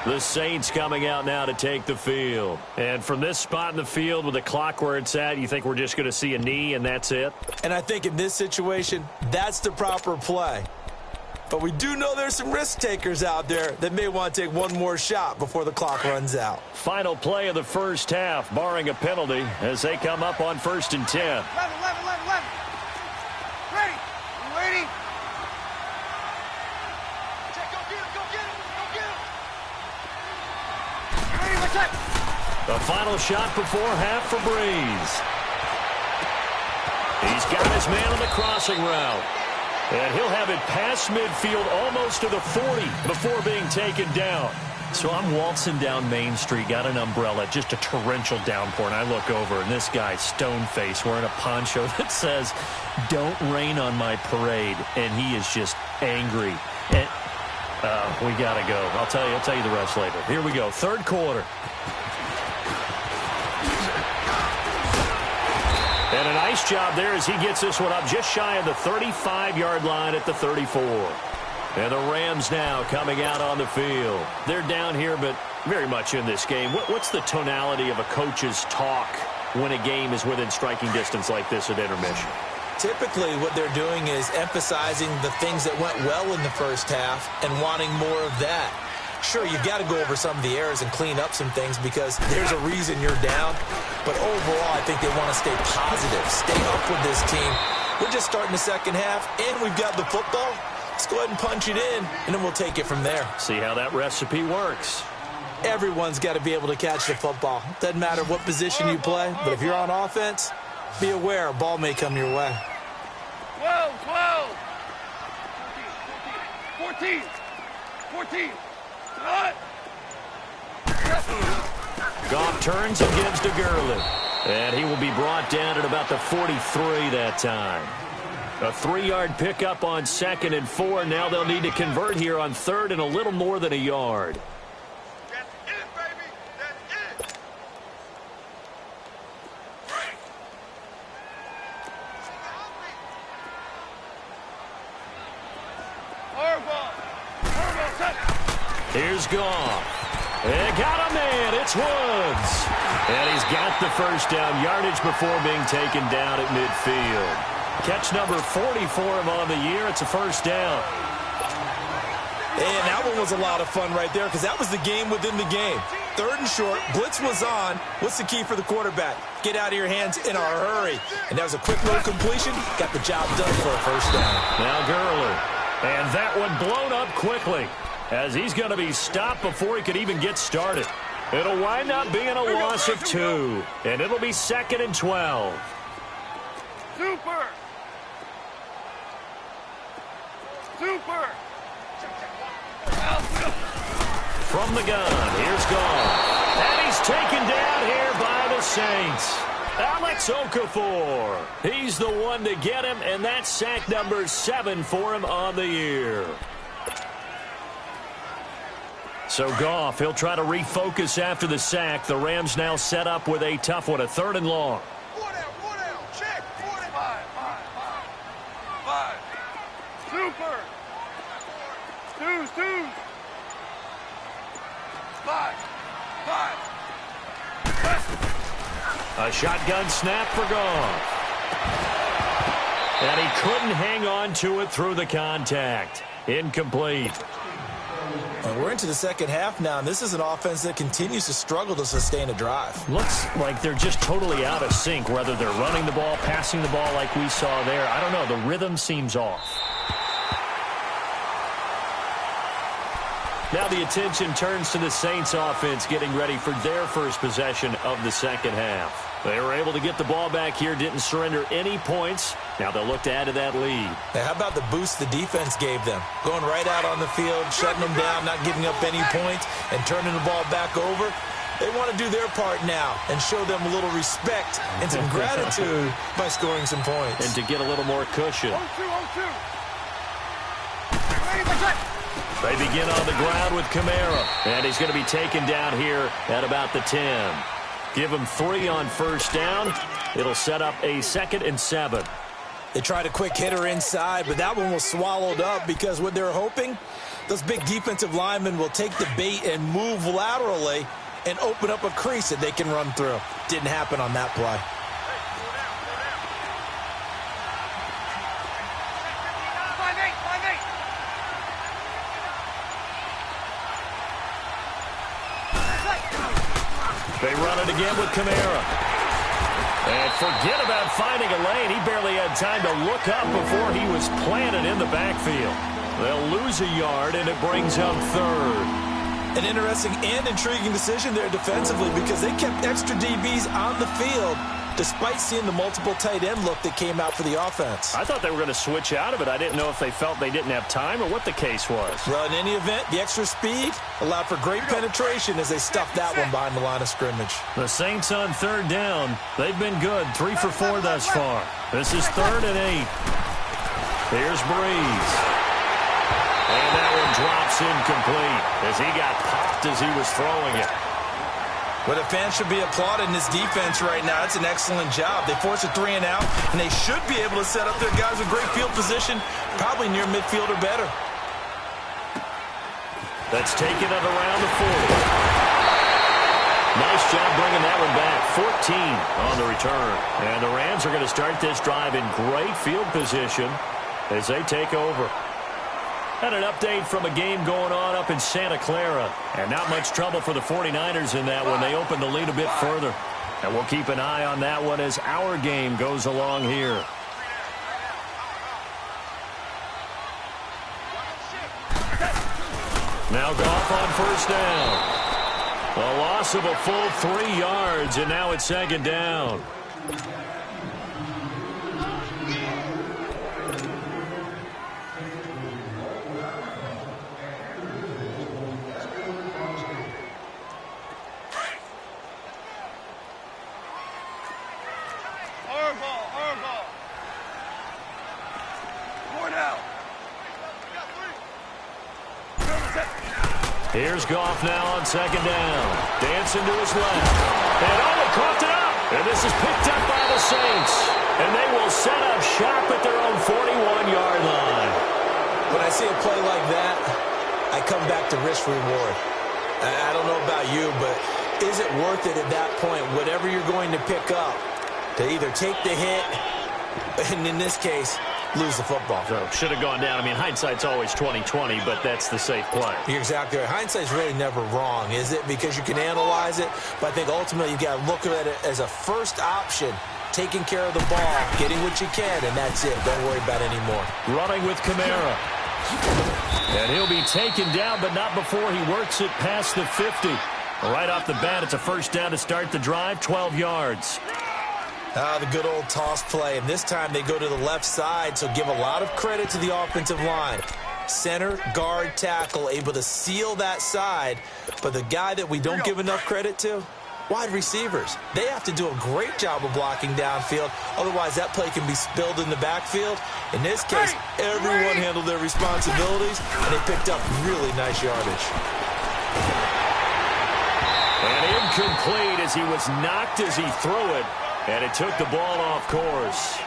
The Saints coming out now to take the field. And from this spot in the field with the clock where it's at, you think we're just going to see a knee and that's it? And I think in this situation, that's the proper play. But we do know there's some risk takers out there that may want to take one more shot before the clock runs out. Final play of the first half, barring a penalty, as they come up on 1st and 10. 11. Ready. The final shot before half for Breeze. He's got his man on the crossing route. And he'll have it past midfield almost to the 40 before being taken down. So I'm waltzing down Main Street, got an umbrella, just a torrential downpour, and I look over, and this guy's stone-faced wearing a poncho that says, "Don't rain on my parade," and he is just angry. And we got to go. I'll tell you the rest later. Here we go, third quarter. And a nice job there as he gets this one up just shy of the 35-yard line at the 34. And the Rams now coming out on the field. They're down here, but very much in this game. What's the tonality of a coach's talk when a game is within striking distance like this at intermission? Typically, what they're doing is emphasizing the things that went well in the first half and wanting more of that. Sure, you've got to go over some of the errors and clean up some things because there's a reason you're down. But overall, I think they want to stay positive, stay up with this team. We're just starting the second half, and we've got the football. Let's go ahead and punch it in, and then we'll take it from there. See how that recipe works. Everyone's got to be able to catch the football. Doesn't matter what position you play, but if you're on offense, be aware a ball may come your way. 12, 14. Goff turns and gives to Gurley. And he will be brought down at about the 43 that time. A 3-yard pickup on 2nd and 4. Now they'll need to convert here on 3rd and a little more than a yard. That's it, baby. That's it. Horrible, touch. Here's Goff. They got a man. It's Woods. And he's got the first down yardage before being taken down at midfield. Catch number 40 for him on the year. It's a first down. And that one was a lot of fun right there because that was the game within the game. 3rd and short. Blitz was on. What's the key for the quarterback? Get out of your hands in a hurry. And that was a quick little completion. Got the job done for a first down. Now Gurley. And that one blown up quickly as he's going to be stopped before he could even get started. It'll wind up being a loss of 2. And it'll be 2nd and 12. Super. From the gun, here's Goff. And he's taken down here by the Saints. Alex Okafor. He's the one to get him, and that's sack number 7 for him on the year. So Goff, he'll try to refocus after the sack. The Rams now set up with a tough one, a 3rd and long. Check. 45. Super. Twos. 5. A shotgun snap for Goff. And he couldn't hang on to it through the contact. Incomplete. And we're into the second half now, and this is an offense that continues to struggle to sustain a drive. Looks like they're just totally out of sync, whether they're running the ball, passing the ball like we saw there. I don't know. The rhythm seems off. Now the attention turns to the Saints offense getting ready for their first possession of the second half. They were able to get the ball back here, didn't surrender any points. Now they'll look to add to that lead. Now, how about the boost the defense gave them? Going right out on the field, shutting them down, not giving up any points, and turning the ball back over. They want to do their part now and show them a little respect and some gratitude by scoring some points. And to get a little more cushion. 0-2. They begin on the ground with Kamara. And he's going to be taken down here at about the 10. Give him 3 on first down. It'll set up a 2nd and 7. They tried a quick hitter inside, but that one was swallowed up because what they're hoping, those big defensive linemen will take the bait and move laterally and open up a crease that they can run through. Didn't happen on that play. They run it again with Kamara. And forget about finding a lane. He barely had time to look up before he was planted in the backfield. They'll lose a yard, and it brings up 3rd. An interesting and intriguing decision there defensively because they kept extra DBs on the field despite seeing the multiple tight end look that came out for the offense. I thought they were going to switch out of it. I didn't know if they felt they didn't have time or what the case was. Well, in any event, the extra speed allowed for great penetration as they stuffed that one behind the line of scrimmage. The Saints on third down. They've been good, 3 for 4 thus far. This is 3rd and 8. Here's Breeze. And that one drops incomplete as he got popped as he was throwing it. Well, the fans should be applauding this defense right now. It's an excellent job. They force a 3 and out, and they should be able to set up their guys with great field position, probably near midfield or better. That's taken it around the 40. Nice job bringing that one back. 14 on the return. And the Rams are going to start this drive in great field position as they take over. And an update from a game going on up in Santa Clara. And not much trouble for the 49ers in that one. They opened the lead a bit further. And we'll keep an eye on that one as our game goes along here. Now Goff on first down. A loss of a full 3 yards, and now it's 2nd down. Here's Goff now on 2nd down. Dancing to his left. And he caught it up. And this is picked up by the Saints. And they will set up shop at their own 41-yard line. When I see a play like that, I come back to risk reward. I don't know about you, but is it worth it at that point, whatever you're going to pick up, to either take the hit, and in this case, lose the football? So should have gone down. I mean, hindsight's always 20/20, but that's the safe play. You're exactly right. Hindsight's really never wrong, is it? Because you can analyze it, but I think ultimately you got to look at it as a first option, taking care of the ball, getting what you can, and that's it. Don't worry about it anymore. Running with Kamara. And he'll be taken down, but not before he works it past the 50. Right off the bat, it's a first down to start the drive, 12 yards. The good old toss play, and this time they go to the left side, so give a lot of credit to the offensive line. Center, guard, tackle, able to seal that side, but the guy that we don't give enough credit to, wide receivers. They have to do a great job of blocking downfield, otherwise that play can be spilled in the backfield. In this case, everyone handled their responsibilities, and they picked up really nice yardage. And incomplete as he was knocked as he threw it. And it took the ball off course.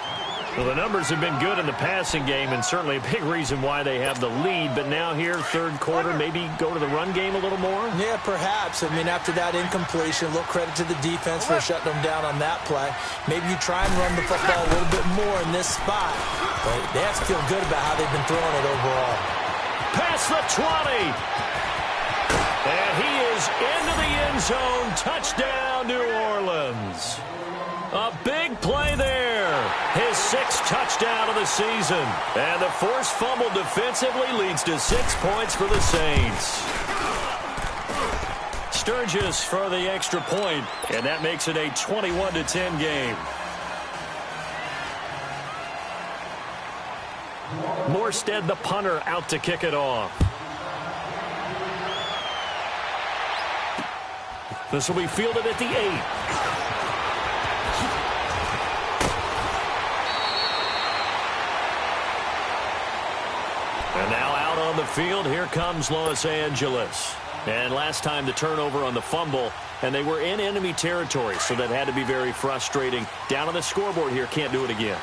Well, the numbers have been good in the passing game and certainly a big reason why they have the lead. But now here, third quarter, maybe go to the run game a little more? Yeah, perhaps. I mean, after that incompletion, a little credit to the defense for shutting them down on that play. Maybe you try and run the football a little bit more in this spot. But they have to feel good about how they've been throwing it overall. Past the 20. And he is into the end zone. Touchdown, New Orleans. A big play there. His 6th touchdown of the season. And the forced fumble defensively leads to 6 points for the Saints. Sturgis for the extra point, and that makes it a 21-10 game. Morstead, the punter, out to kick it off. This will be fielded at the 8. And now out on the field, here comes Los Angeles. And last time the turnover on the fumble, and they were in enemy territory, so that had to be very frustrating. Down on the scoreboard here, can't do it again.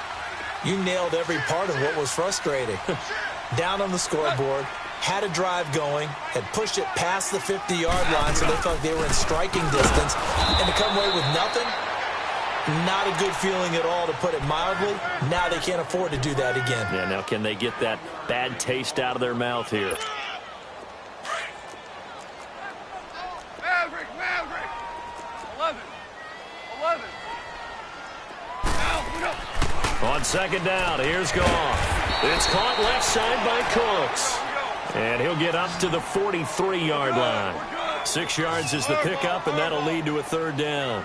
You nailed every part of what was frustrating. Down on the scoreboard, had a drive going, had pushed it past the 50-yard line, so they felt they were in striking distance, and to come away with nothing, not a good feeling at all, to put it mildly. Now they can't afford to do that again. Yeah, now can they get that bad taste out of their mouth here? Maverick! 11. On 2nd down, here's Goff. It's caught left side by Cooks. And he'll get up to the 43-yard line. 6 yards is the pickup, and that'll lead to a third down.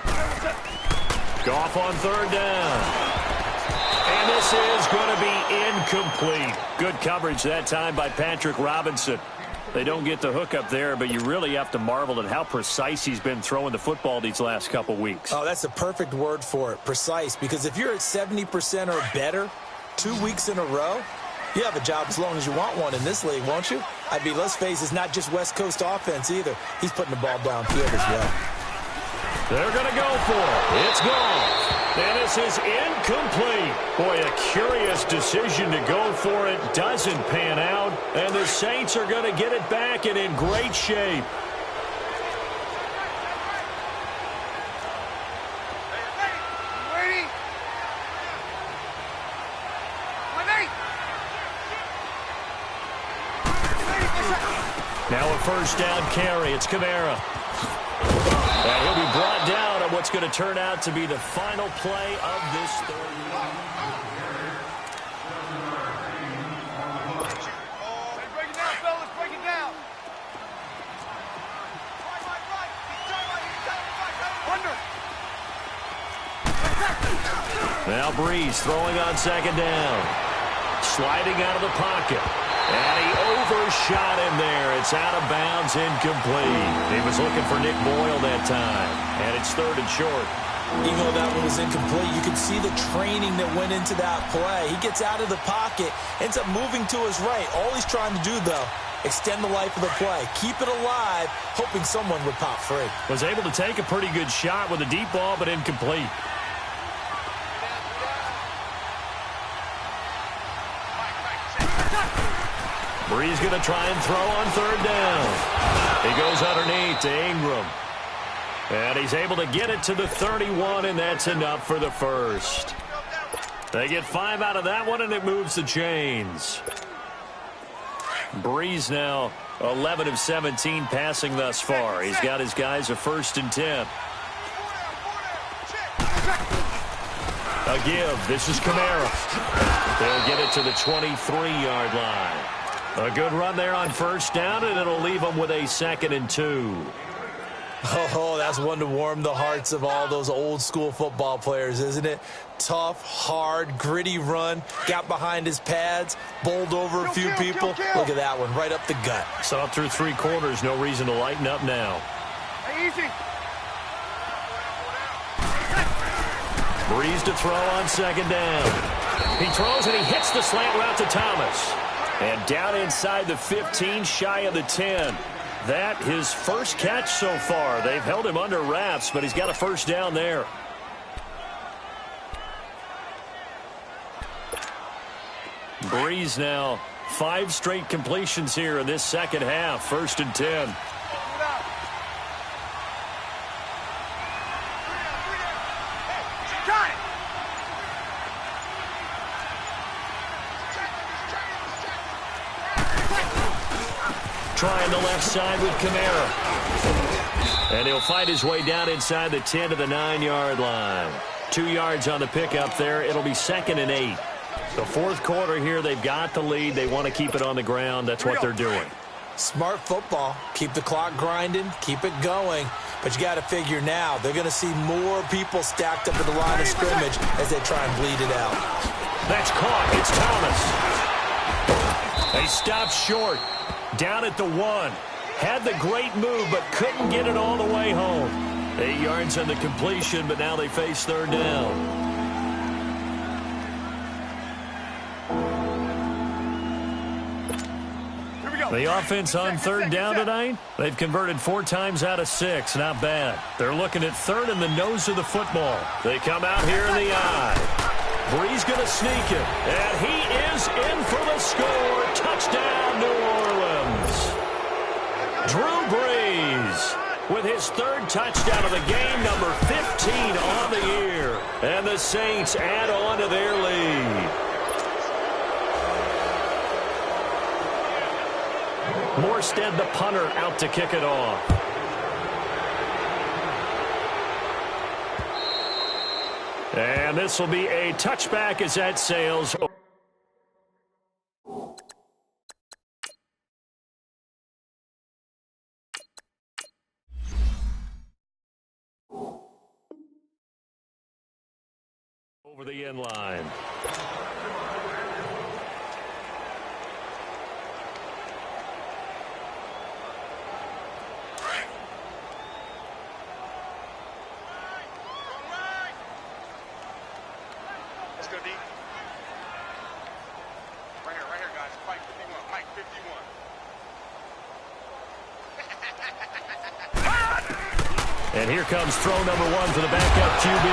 Goff on third down. And this is going to be incomplete. Good coverage that time by Patrick Robinson. They don't get the hook up there, but you really have to marvel at how precise he's been throwing the football these last couple weeks. Oh, that's the perfect word for it, precise, because if you're at 70% or better 2 weeks in a row, you have a job as long as you want one in this league, won't you? I mean, let's face it, it's not just West Coast offense either. He's putting the ball downfield as well. They're going to go for it. It's gone. And this is incomplete. Boy, a curious decision to go for it. Doesn't pan out. And the Saints are going to get it back and in great shape. Now a first down carry. It's Kamara. And he'll be brought down on what's going to turn out to be the final play of this third. Break it down, fellas. Break it down. Under. Now Breeze throwing on second down. Sliding out of the pocket. And he overshot him there. It's out of bounds, incomplete. He was looking for Nick Boyle that time. And it's third and short. Even though that one was incomplete, you could see the training that went into that play. He gets out of the pocket, ends up moving to his right. All he's trying to do, though, extend the life of the play. Keep it alive, hoping someone would pop free. Was able to take a pretty good shot with a deep ball, but incomplete. Breeze going to try and throw on third down. He goes underneath to Ingram. And he's able to get it to the 31, and that's enough for the first. They get 5 out of that one, and it moves the chains. Breeze now 11 of 17 passing thus far. He's got his guys a 1st and 10. A give. This is Kamara. They'll get it to the 23-yard line. A good run there on first down, and it'll leave them with a 2nd and 2. Oh, that's one to warm the hearts of all those old-school football players, isn't it? Tough, hard, gritty run. Got behind his pads, bowled over a few people. Look at that one, right up the gut. Saw through 3 quarters. No reason to lighten up now. Hey, easy. Breeze to throw on second down. He throws, and he hits the slant route to Thomas. And down inside the 15, shy of the 10. That his first catch so far. They've held him under wraps, but he's got a first down there. Breeze now 5 straight completions here in this second half. 1st and 10. Trying the left side with Kamara. And he'll fight his way down inside the 10 to the 9-yard line. 2 yards on the pickup there. It'll be 2nd and 8. The 4th quarter here, they've got the lead. They want to keep it on the ground. That's what they're doing. Smart football. Keep the clock grinding. Keep it going. But you got to figure now, they're going to see more people stacked up at the line of scrimmage as they try and bleed it out. That's caught. It's Thomas. They stopped short. Down at the 1. Had the great move, but couldn't get it all the way home. 8 yards on the completion, but now they face third down. The offense on third down tonight, they've converted 4 times out of 6. Not bad. They're looking at third in the nose of the football. They come out here in the eye. Breeze going to sneak it. And he is in for the score. Touchdown, New Orleans. Drew Brees with his 3rd touchdown of the game, number 15 on the year. And the Saints add on to their lead. Morstead, the punter, out to kick it off. And this will be a touchback as that sails. over the end line. Let's go, D. Right here, guys. Mike 51. Mike 51. And here comes throw number one for the backup QB.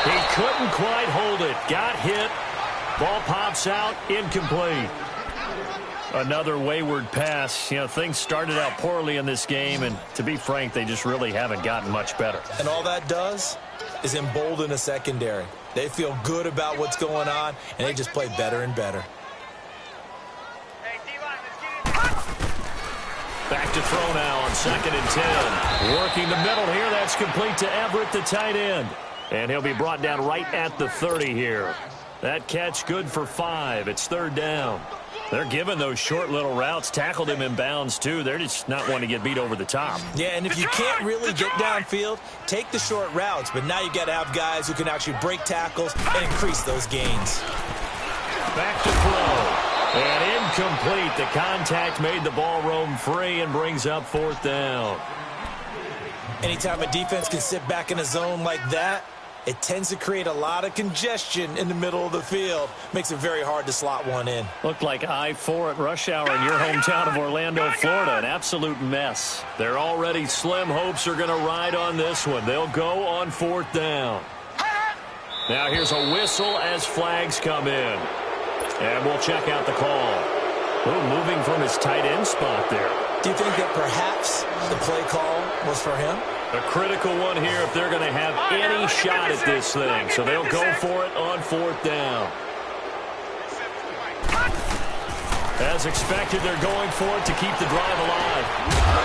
He couldn't quite hold it. Got hit. Ball pops out. Incomplete. Another wayward pass. You know, things started out poorly in this game, and to be frank, they just really haven't gotten much better. And all that does is embolden a secondary. They feel good about what's going on, and they just play better and better. Back to throw now on 2nd and 10. Working the middle here. That's complete to Everett, the tight end. And he'll be brought down right at the 30 here. That catch good for 5. It's 3rd down. They're giving those short little routes. Tackled him in bounds, too. They're just not wanting to get beat over the top. Yeah, and if you can't really get downfield, take the short routes. But now you got to have guys who can actually break tackles and increase those gains. Back to throw. And incomplete. The contact made the ball roam free and brings up 4th down. Anytime a defense can sit back in a zone like that, it tends to create a lot of congestion in the middle of the field. Makes it very hard to slot one in. Looked like I-4 at rush hour in your hometown of Orlando, Florida. An absolute mess. Their already slim hopes are going to ride on this one. They'll go on 4th down. Now here's a whistle as flags come in. And we'll check out the call. Ooh, moving from his tight end spot there. Do you think that perhaps the play call was for him? A critical one here if they're going to have any shot at this thing. So they'll go for it on 4th down. As expected, they're going for it to keep the drive alive.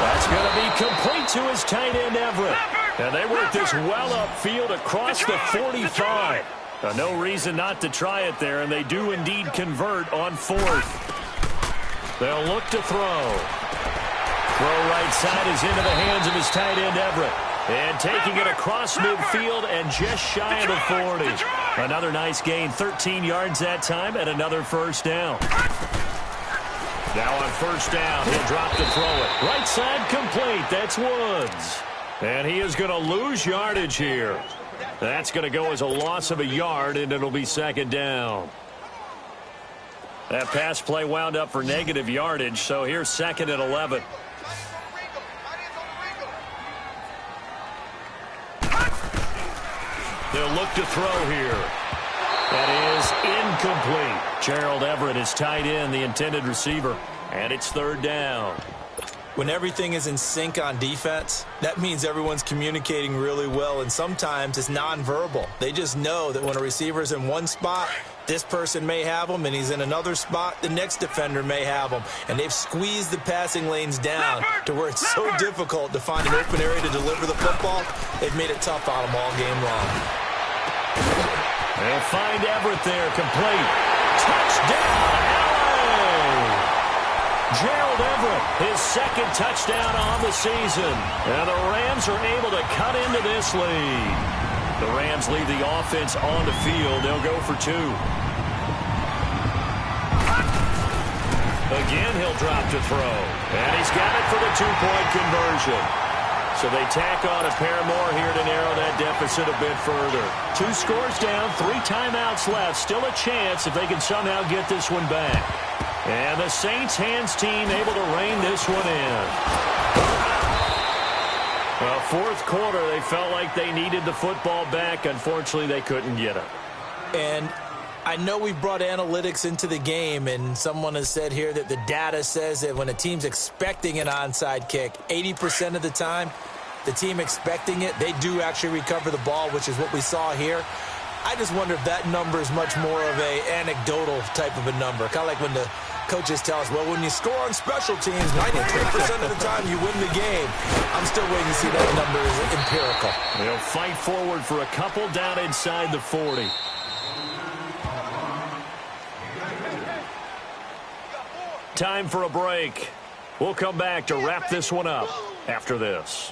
That's going to be complete to his tight end, Everett. And they work this well upfield across the 45. No reason not to try it there, and they do indeed convert on 4th. They'll look to throw. Throw right side is into the hands of his tight end, Everett. And taking it across midfield and just shy of the 40. Another nice gain, 13 yards that time, and another 1st down. Now on 1st down, he'll drop to throw it. Right side complete. That's Woods. And he is going to lose yardage here. That's going to go as a loss of a yard, and it'll be 2nd down. That pass play wound up for negative yardage, so here's 2nd and 11. They'll look to throw here. That is incomplete. Gerald Everett is tight end, the intended receiver, and it's 3rd down. When everything is in sync on defense, that means everyone's communicating really well, and sometimes it's nonverbal. They just know that when a receiver's in one spot, this person may have him, and he's in another spot, the next defender may have him. And they've squeezed the passing lanes down to where it's so difficult to find an open area to deliver the football. They've made it tough on them all game long. They'll find Everett there, complete. Touchdown! Gerald Everett, his 2nd touchdown on the season. And the Rams are able to cut into this lead. The Rams leave the offense on the field. They'll go for 2. Again, he'll drop to throw. And he's got it for the 2-point conversion. So they tack on a pair more here to narrow that deficit a bit further. 2 scores down, 3 timeouts left. Still a chance if they can somehow get this one back. And the Saints hands team able to rein this one in. Well, 4th quarter, they felt like they needed the football back. Unfortunately, they couldn't get it. And I know we brought analytics into the game, and someone has said here that the data says that when a team's expecting an onside kick, 80% of the time, the team expecting it, they do actually recover the ball, which is what we saw here. I just wonder if that number is much more of a anecdotal type of a number. Kind of like when the coaches tell us, well, when you score on special teams, 93% of the time you win the game. I'm still waiting to see that number is empirical. They'll fight forward for a couple down inside the 40. Time for a break. We'll come back to wrap this one up after this.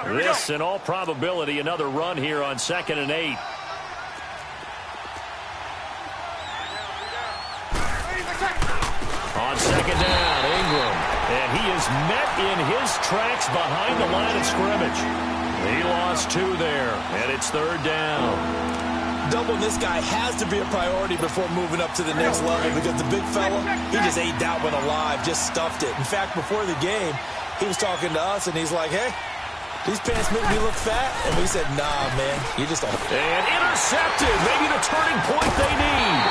This, in all probability, another run here on 2nd and 8. On 2nd down, Ingram. And he is met in his tracks behind the line of scrimmage. He lost 2 there, and it's 3rd down. Doubling this guy has to be a priority before moving up to the next level because the big fella, he just ate that one alive, just stuffed it. In fact, before the game, he was talking to us, and he's like, hey, these pants make me look fat. And we said, nah, man, you just don't. And intercepted, maybe the turning point they need.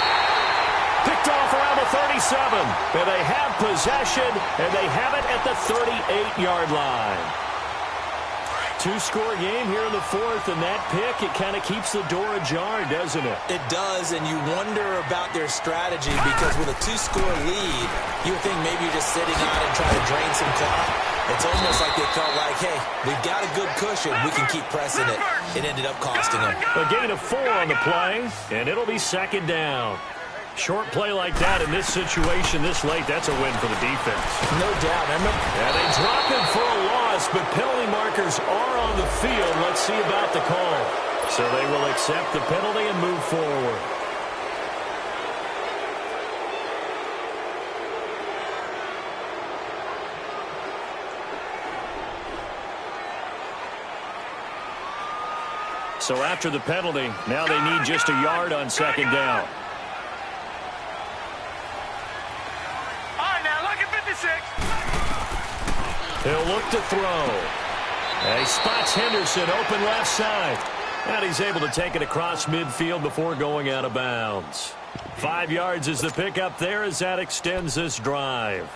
Picked off around the 37, and they have possession, and they have it at the 38-yard line. 2-score game here in the 4th, and that pick, it kind of keeps the door ajar, doesn't it? It does, and you wonder about their strategy because with a 2-score lead, you would think maybe you're just sitting on and trying to drain some clock. It's almost like they felt like, hey, we've got a good cushion. We can keep pressing it. It ended up costing them. A gain of 4 on the play, and it'll be 2nd down. Short play like that in this situation this late, that's a win for the defense. No doubt. And they drop it for a loss, but penalty markers are on the field. Let's see about the call. So they will accept the penalty and move forward. So after the penalty, now they need just a yard on 2nd down. He'll look to throw. And he spots Henderson open left side. And he's able to take it across midfield before going out of bounds. 5 yards is the pickup there as that extends this drive.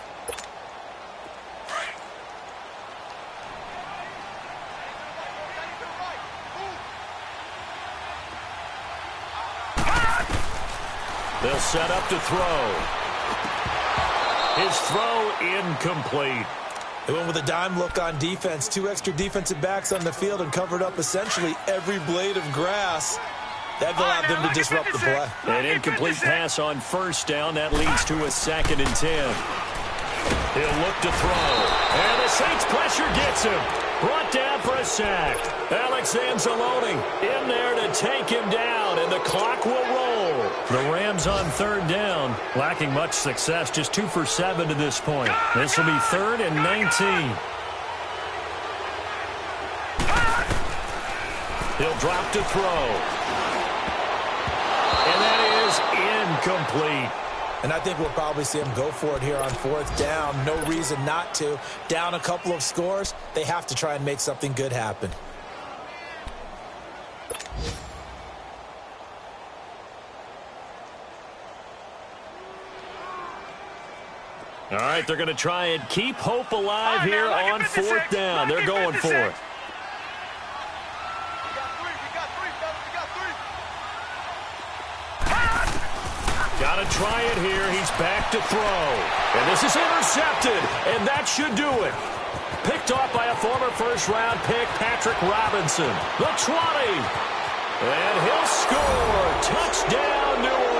They'll set up to throw. His throw incomplete. They went with a dime look on defense. 2 extra defensive backs on the field and covered up essentially every blade of grass. That allowed them to disrupt the play. An incomplete pass on 1st down. That leads to a 2nd and 10. He'll look to throw. And the Saints pressure gets him. Brought down for a sack. Alex Anzalone in there to take him down, and the clock will roll. The Rams on 3rd down, lacking much success, just 2 for 7 to this point. This will be 3rd and 19. He'll drop to throw. And that is incomplete. And I think we'll probably see him go for it here on 4th down. No reason not to. Down a couple of scores, they have to try and make something good happen. All right, they're going to try and keep hope alive here on 4th down. They're going for it. Got to try it here. He's back to throw. And this is intercepted, and that should do it. Picked off by a former first-round pick, Patrick Robinson. The 20. And he'll score. Touchdown, New Orleans.